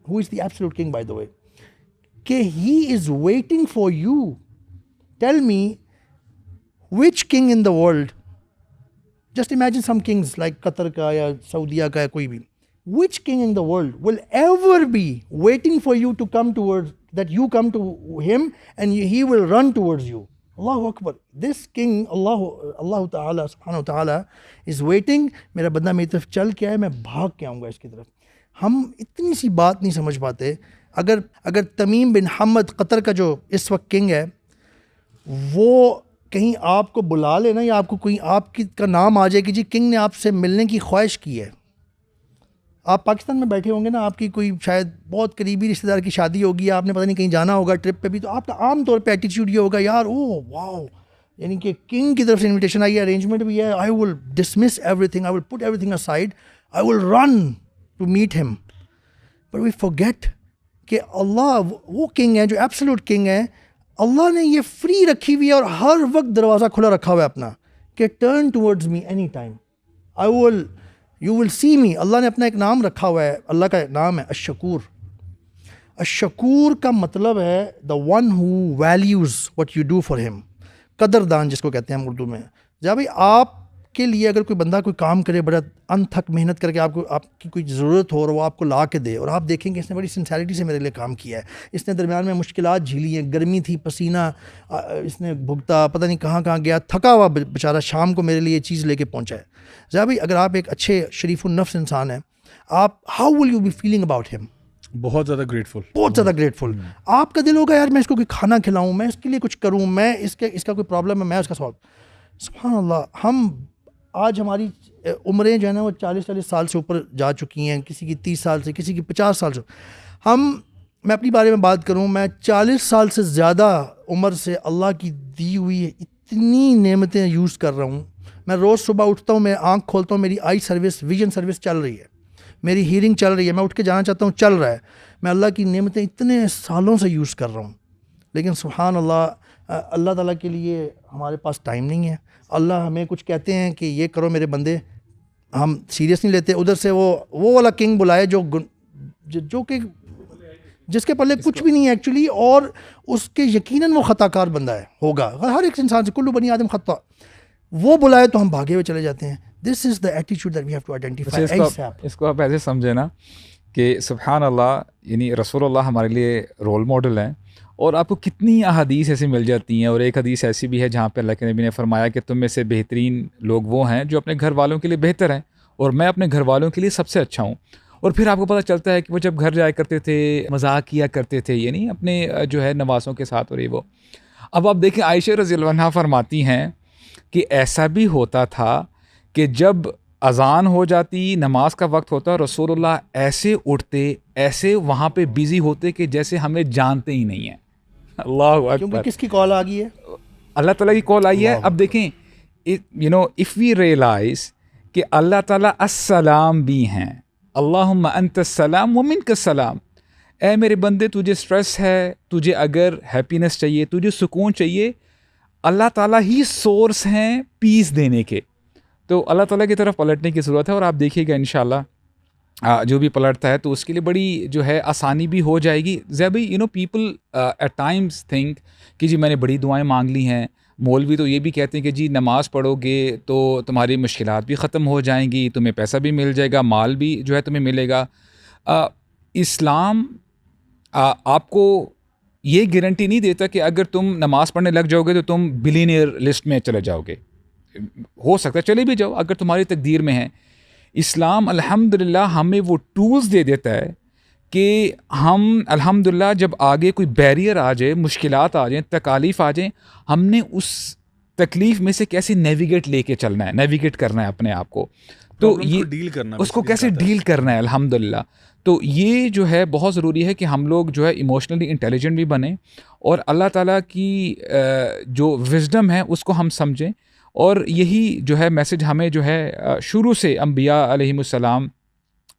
who is the absolute king by the way, کہ he is waiting for you. Tell me which king in the world, just imagine some kings like Qatar کا یا سعودیہ کا یا کوئی بھی, which king in the world will ever be waiting for you to come towards, that you come to him and he will run towards you? Allahu Akbar. This king, Allah Ta'ala subhanahu wa ta'ala is waiting, میرا بندہ میری طرف چل کے آئے, میں بھاگ کے آؤں گا اس کی طرف. ہم اتنی سی بات نہیں سمجھ پاتے. اگر تمیم بن حمد قطر کا جو اس وقت کنگ ہے, وہ کہیں آپ کو بلا لے نا, یا آپ کو کوئی آپ کا نام آ جائے کہ جی کنگ نے آپ سے ملنے کی خواہش کی ہے, آپ پاکستان میں بیٹھے ہوں گے نا, آپ کی کوئی شاید بہت قریبی رشتہ دار کی شادی ہوگی, آپ نے پتہ نہیں کہیں جانا ہوگا ٹرپ پہ بھی, تو آپ کا عام طور پہ ایٹیٹیوڈ یہ ہوگا, یار او واو, یعنی کہ کنگ کی طرف سے انویٹیشن آئی ہے, ارینجمنٹ بھی ہے, I will dismiss everything, I will put everything aside, I will run to meet him. But we forget کہ اللہ وہ کنگ ہے جو ایبسولوٹ کنگ ہے. اللہ نے یہ فری رکھی ہوئی ہے اور ہر وقت دروازہ کھلا رکھا ہوا ہے اپنا, کہ turn towards me any time, I will, you will see me. Allah نے اپنا ایک نام رکھا ہوا ہے, اللہ کا نام ہے الشکور. الشکور کا مطلب ہے the one who values what you do for ہم, قدردان جس کو کہتے ہیں ہم اردو میں. جب بھائی آپ کے لیے اگر کوئی بندہ کوئی کام کرے, بڑا انتھک محنت کر کے آپ کی کوئی ضرورت ہو اور وہ آپ کو لا کے دے, اور آپ دیکھیں کہ اس نے بڑی سنسیریٹی سے میرے لیے کام کیا ہے, اس نے درمیان میں مشکلات جھیلی ہیں, گرمی تھی, پسینہ اس نے بھگتا, پتہ نہیں کہاں کہاں گیا, تھکا ہوا بیچارہ, شام کو میرے لیے یہ چیز لے کے پہنچا ہے. ذرا بھائی اگر آپ ایک اچھے شریف النفس انسان ہیں, آپ how will you be feeling about him? بہت زیادہ گریٹفل, بہت زیادہ گریٹفل. آپ کا دل ہوگا یار میں اس کو کوئی کھانا کھلاؤں, میں اس کے لیے کچھ کروں, میں اس کا کوئی پرابلم ہے میں اس کا سالو. سبحان اللہ, ہم آج ہماری عمریں جو ہے نا وہ 40 سال سے اوپر جا چکی ہیں, کسی کی 30 سال سے, کسی کی 50 سال سے. میں اپنی بارے میں بات کروں, میں 40 سال سے زیادہ عمر سے اللہ کی دی ہوئی اتنی نعمتیں یوز کر رہا ہوں. میں روز صبح اٹھتا ہوں, میں آنکھ کھولتا ہوں, میری آئی سروس, ویژن سروس چل رہی ہے, میری ہیرنگ چل رہی ہے, میں اٹھ کے جانا چاہتا ہوں, چل رہا ہے. میں اللہ کی نعمتیں اتنے سالوں سے یوز کر رہا ہوں. لیکن سبحان اللہ, اللہ تعالیٰ کے لیے ہمارے پاس ٹائم نہیں ہے. اللہ ہمیں کچھ کہتے ہیں کہ یہ کرو میرے بندے, ہم سیریس نہیں لیتے. ادھر سے وہ والا کنگ بلائے جو کہ جس کے پلے کچھ بھی نہیں ہے ایکچولی, اور اس کے یقیناً وہ خطا کار بندہ ہے, ہوگا ہر ایک انسان سے, کلو بنی آدم خطا, وہ بلائے تو ہم بھاگے ہوئے چلے جاتے ہیں. This is the attitude that we have to identify. اس کو آپ ایسے سمجھے نا کہ سبحان اللہ, یعنی رسول اللہ ہمارے لیے رول ماڈل ہیں, اور آپ کو کتنی احادیث ایسی مل جاتی ہیں. اور ایک حدیث ایسی بھی ہے جہاں پہ اللہ کے نبی نے فرمایا کہ تم میں سے بہترین لوگ وہ ہیں جو اپنے گھر والوں کے لیے بہتر ہیں, اور میں اپنے گھر والوں کے لیے سب سے اچھا ہوں. اور پھر آپ کو پتہ چلتا ہے کہ وہ جب گھر جایا کرتے تھے مذاق کیا کرتے تھے, یعنی اپنے جو ہے نوازوں کے ساتھ, اور یہ وہ. اب آپ دیکھیں عائشہ رضی اللہ عنہا فرماتی ہیں کہ ایسا بھی ہوتا تھا کہ جب اذان ہو جاتی, نماز کا وقت ہوتا, رسول اللہ ایسے اٹھتے, ایسے وہاں پہ بیزی ہوتے کہ جیسے ہمیں جانتے ہی نہیں ہیں. اللہ اکبر. کیونکہ کس کی کال آ گئی ہے؟ اللہ تعالیٰ کی کال آئی ہے. اب دیکھیں, اف وی ریئلائز کہ اللہ تعالیٰ السلام بھی ہیں, اللہم انت السلام ومنک السلام. اے میرے بندے, تجھے سٹریس ہے, تجھے اگر ہیپینس چاہیے, تجھے سکون چاہیے, اللہ تعالیٰ ہی سورس ہیں پیس دینے کے. تو اللہ تعالیٰ کی طرف پلٹنے کی ضرورت ہے. اور آپ دیکھیے گا انشاءاللہ جو بھی پلٹتا ہے تو اس کے لیے بڑی جو ہے آسانی بھی ہو جائے گی. زیبی پیپل ایٹ ٹائمز تھنک کہ جی میں نے بڑی دعائیں مانگ لی ہیں. مولوی تو یہ بھی کہتے ہیں کہ جی نماز پڑھو گے تو تمہاری مشکلات بھی ختم ہو جائیں گی, تمہیں پیسہ بھی مل جائے گا, مال بھی جو ہے تمہیں ملے گا. اسلام آپ کو یہ گارنٹی نہیں دیتا کہ اگر تم نماز پڑھنے لگ جاؤ گے تو تم بلینئر لسٹ میں چلے جاؤ گے. ہو سکتا ہے چلے بھی جاؤ اگر تمہاری تقدیر میں ہے. اسلام الحمدللہ ہمیں وہ ٹولز دے دیتا ہے کہ ہم الحمدللہ جب آگے کوئی بیریئر آ جائے, مشکلات آ جائیں, تکالیف آ جائیں, ہم نے اس تکلیف میں سے کیسے نیویگیٹ لے کے چلنا ہے, نیویگیٹ کرنا ہے اپنے آپ کو, تو یہ ڈیل کرنا, اس کو کیسے ڈیل کرنا ہے الحمدللہ. تو یہ جو ہے بہت ضروری ہے کہ ہم لوگ جو ہے ایموشنلی انٹیلیجنٹ بھی بنیں, اور اللہ تعالیٰ کی جو وزڈم ہے اس کو ہم سمجھیں. اور یہی جو ہے میسج ہمیں جو ہے شروع سے انبیاء علیہم السلام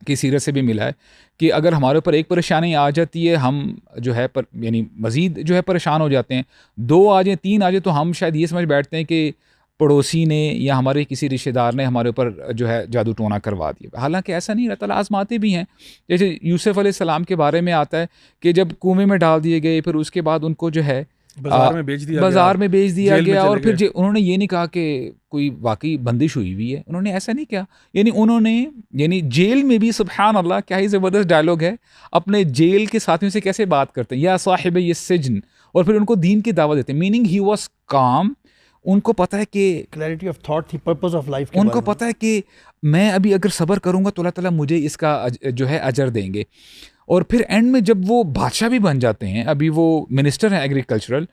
کی سیرت سے بھی ملا ہے کہ اگر ہمارے اوپر ایک پریشانی آ جاتی ہے, ہم جو ہے یعنی مزید جو ہے پریشان ہو جاتے ہیں, 2 آ جائیں 3 آ جائیں تو ہم شاید یہ سمجھ بیٹھتے ہیں کہ پڑوسی نے یا ہمارے کسی رشتہ دار نے ہمارے اوپر جو ہے جادو ٹونا کروا دیا. حالانکہ ایسا نہیں, اللہ تعالیٰ آزماتے بھی ہیں. جیسے یوسف علیہ السلام کے بارے میں آتا ہے کہ جب کنویں میں ڈال دیے گئے, پھر اس کے بعد ان کو جو ہے بازار میں بیچ دیا گیا, اور پھر انہوں نے یہ نہیں کہا کہ کوئی واقعی بندش ہوئی ہوئی ہے, انہوں نے ایسا نہیں کیا. یعنی انہوں نے جیل میں بھی سبحان اللہ کیا ہی زبردست ڈائلاگ ہے, اپنے جیل کے ساتھیوں سے کیسے بات کرتے ہیں, یا صاحب یہ سجن, اور پھر ان کو دین کی دعوت دیتے ہیں. میننگ ہی واز کام. ان کو پتہ ہے کہ کلیئرٹی آف تھاٹ تھی, پرپز آف لائف. ان کو پتہ ہے کہ میں ابھی اگر صبر کروں گا تو اللہ تعالیٰ مجھے اس کا جو ہے اجر دیں گے. اور پھر اینڈ میں جب وہ بادشاہ بھی بن جاتے ہیں, ابھی وہ منسٹر ہیں ایگریکلچرل,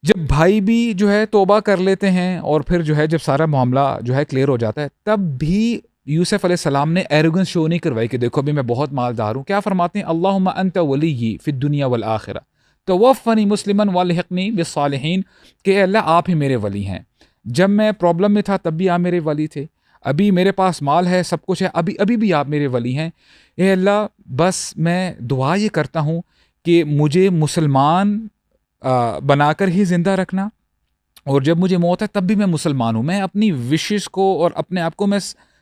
جب بھائی بھی جو ہے توبہ کر لیتے ہیں, اور پھر جو ہے جب سارا معاملہ جو ہے کلیئر ہو جاتا ہے, تب بھی یوسف علیہ السلام نے ایروگنس شو نہیں کروائی کہ دیکھو ابھی میں بہت مالدار ہوں. کیا فرماتے ہیں, اللہم انت ولی فی الدنیا والآخرہ توفنی مسلما والحقنی بالصالحین, کہ اللہ آپ ہی میرے ولی ہیں. جب میں پرابلم میں تھا تب بھی آپ میرے ولی تھے, ابھی میرے پاس مال ہے, سب کچھ ہے, ابھی بھی آپ میرے ولی ہیں. اے اللہ بس میں دعا یہ کرتا ہوں کہ مجھے مسلمان بنا کر ہی زندہ رکھنا, اور جب مجھے موت ہے تب بھی میں مسلمان ہوں. میں اپنی وشز کو اور اپنے آپ کو میں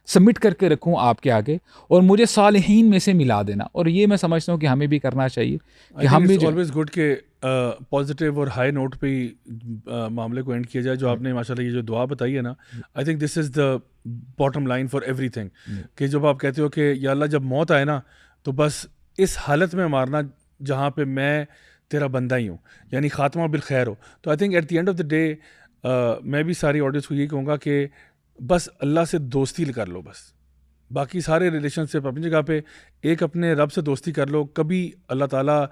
سبمٹ کر کے رکھوں آپ کے آگے, اور مجھے صالحین میں سے ملا دینا. اور یہ میں سمجھتا ہوں کہ ہمیں بھی کرنا چاہیے کہ ہم بھی آلویز گڈ کہ پازیٹیو اور ہائی نوٹ پہ ہی معاملے کو اینڈ کیا جائے. جو آپ نے ماشاء اللہ یہ جو دعا بتائی ہے نا, I think this is the bottom line for every thing, کہ جب آپ کہتے ہو کہ یا اللہ جب موت آئے نا تو بس اس حالت میں مارنا جہاں پہ میں تیرا بندہ ہی ہوں, یعنی خاتمہ بالخیر ہو. تو I think at the end of the day میں بھی ساری آڈینس کو یہ کہوں گا کہ بس اللہ سے دوستی کر لو, بس باقی سارے ریلیشن شپ اپنی جگہ پہ, ایک اپنے رب سے دوستی کر لو. کبھی اللہ تعالیٰ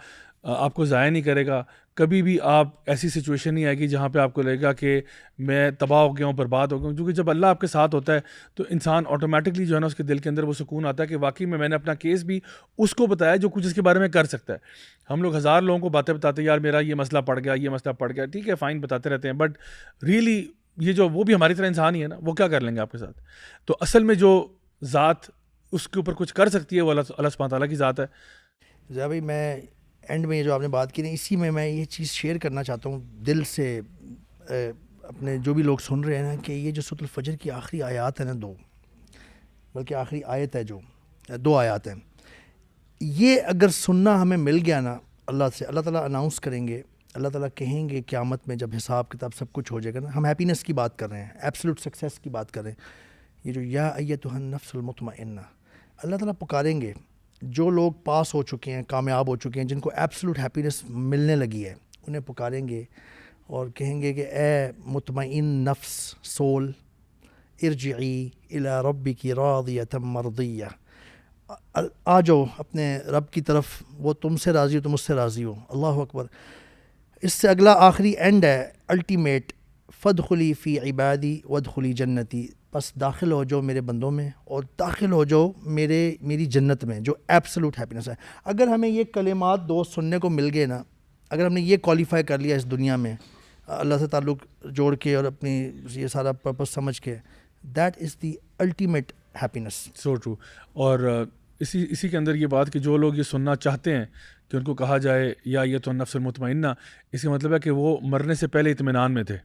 آپ کو ضائع نہیں کرے گا. کبھی بھی آپ ایسی سچویشن نہیں آئے گی جہاں پہ آپ کو لگے گا کہ میں تباہ ہو گیا ہوں, برباد ہو گیا ہوں, کیونکہ جب اللہ آپ کے ساتھ ہوتا ہے تو انسان آٹومیٹکلی جو ہے نا اس کے دل کے اندر وہ سکون آتا ہے کہ واقعی میں نے اپنا کیس بھی اس کو بتایا جو کچھ اس کے بارے میں کر سکتا ہے. ہم لوگ ہزار لوگوں کو باتیں بتاتے ہیں, یار میرا یہ مسئلہ پڑ گیا, یہ مسئلہ پڑ گیا, ٹھیک ہے فائن بتاتے رہتے ہیں, بٹ ریئلی یہ جو وہ بھی ہماری طرح انسان ہی ہے نا, وہ کیا کر لیں گے آپ کے ساتھ. تو اصل میں جو ذات اس کے اوپر کچھ کر سکتی ہے وہ اللہ سبحانہ تعالیٰ کی ذات ہے. ضیاء بھائی میں اینڈ میں یہ جو آپ نے بات کی نا, اسی میں یہ چیز شیئر کرنا چاہتا ہوں دل سے اپنے جو بھی لوگ سن رہے ہیں نا, کہ یہ جو سورۃ الفجر کی آخری آیات ہیں نا, 2 بلکہ آخری آیت ہے, جو 2 آیات ہیں, یہ اگر سننا ہمیں مل گیا نا اللہ سے, اللہ تعالیٰ اناؤنس کریں گے, اللہ تعالیٰ کہیں گے قیامت میں جب حساب کتاب سب کچھ ہو جائے گا نا, ہم ہیپینس کی بات کر رہے ہیں, ایبسلوٹ سکسیس کی بات کر رہے ہیں, یہ جو یا ایتھا النفس المطمئنہ, اللہ تعالیٰ پکاریں گے جو لوگ پاس ہو چکے ہیں, کامیاب ہو چکے ہیں, جن کو ایبسلوٹ ہیپینس ملنے لگی ہے, انہیں پکاریں گے اور کہیں گے کہ اے مطمئن نفس سول, ارجعی الی ربک راضیۃ مرضیہ, آ جاؤ اپنے رب کی طرف, وہ تم سے راضی ہو, تم اس سے راضی ہو. اللہ اکبر. اس سے اگلا آخری اینڈ ہے الٹیمیٹ, فادخلی فی عبادی وادخلی جنتی, بس داخل ہو جاؤ میرے بندوں میں اور داخل ہو جاؤ میری جنت میں, جو ایبسلوٹ ہیپینس ہے. اگر ہمیں یہ کلمات دوست سننے کو مل گئے نا, اگر ہم نے یہ کوالیفائی کر لیا اس دنیا میں اللہ سے تعلق جوڑ کے اور اپنی یہ سارا پرپس سمجھ کے, that is the ultimate happiness. So true. اور اسی کے اندر یہ بات کہ جو لوگ یہ سننا چاہتے ہیں کہ ان کو کہا جائے یا یہ تو نفس المطمئنہ, اس کا مطلب ہے کہ وہ مرنے سے پہلے اطمینان میں تھے,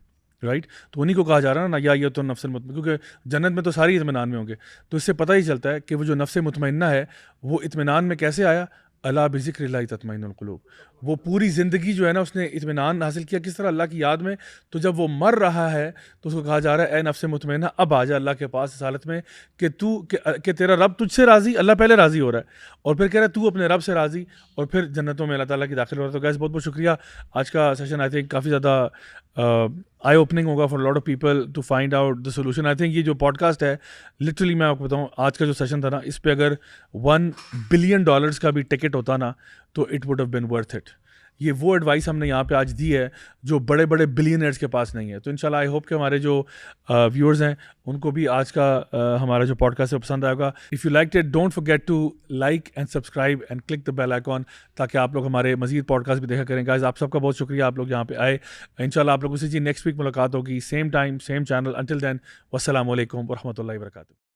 رائٹ. تو انہیں کو کہا جا رہا ہے نا یا یہ تو نفس المطمئنہ, کیونکہ جنت میں تو ساری اطمینان میں ہوں گے. تو اس سے پتہ ہی چلتا ہے کہ وہ جو نفس مطمئنہ ہے وہ اطمینان میں کیسے آیا, الا بذکر اللہ تطمئن القلوب. وہ پوری زندگی جو ہے نا اس نے اطمینان حاصل کیا کس طرح, اللہ کی یاد میں. تو جب وہ مر رہا ہے تو اس کو کہا جا رہا ہے اے نفس مطمئنہ, اب آ جا اللہ کے پاس اس حالت میں کہ تیرا رب تجھ سے راضی, اللہ پہلے راضی ہو رہا ہے اور پھر کہہ رہا ہے تو اپنے رب سے راضی, اور پھر جنتوں میں اللہ تعالیٰ کی داخل ہو رہا ہے. تو گائز بہت بہت شکریہ. آج کا سیشن آئی تھنک کافی زیادہ آئی اوپننگ ہوگا for lot of people to find out the solution. I think یہ جو پوڈ کاسٹ ہے لٹرلی میں آپ کو بتاؤں, آج کا جو سیشن تھا نا, اس پہ اگر $1 بلین کا بھی ٹکٹ ہوتا نا تو it would have been worth it. یہ وہ ایڈوائس ہم نے یہاں پہ آج دی ہے جو بڑے بڑے بلینئرز کے پاس نہیں ہے. تو انشاءاللہ آئی ہوپ کہ ہمارے جو ویورز ہیں ان کو بھی آج کا ہمارا جو پوڈ کاسٹ ہے پسند آئے گا. If you like it don't forget to like and subscribe and click the bell icon, تاکہ آپ لوگ ہمارے مزید پوڈ کاسٹ بھی دیکھا کریں. گائز آپ سب کا بہت شکریہ, آپ لوگ یہاں پہ آئے. انشاءاللہ آپ لوگوں سے نیکسٹ ویک ملاقات ہوگی, same time same channel. Until then والسلام علیکم ورحمۃ اللہ وبرکاتہ.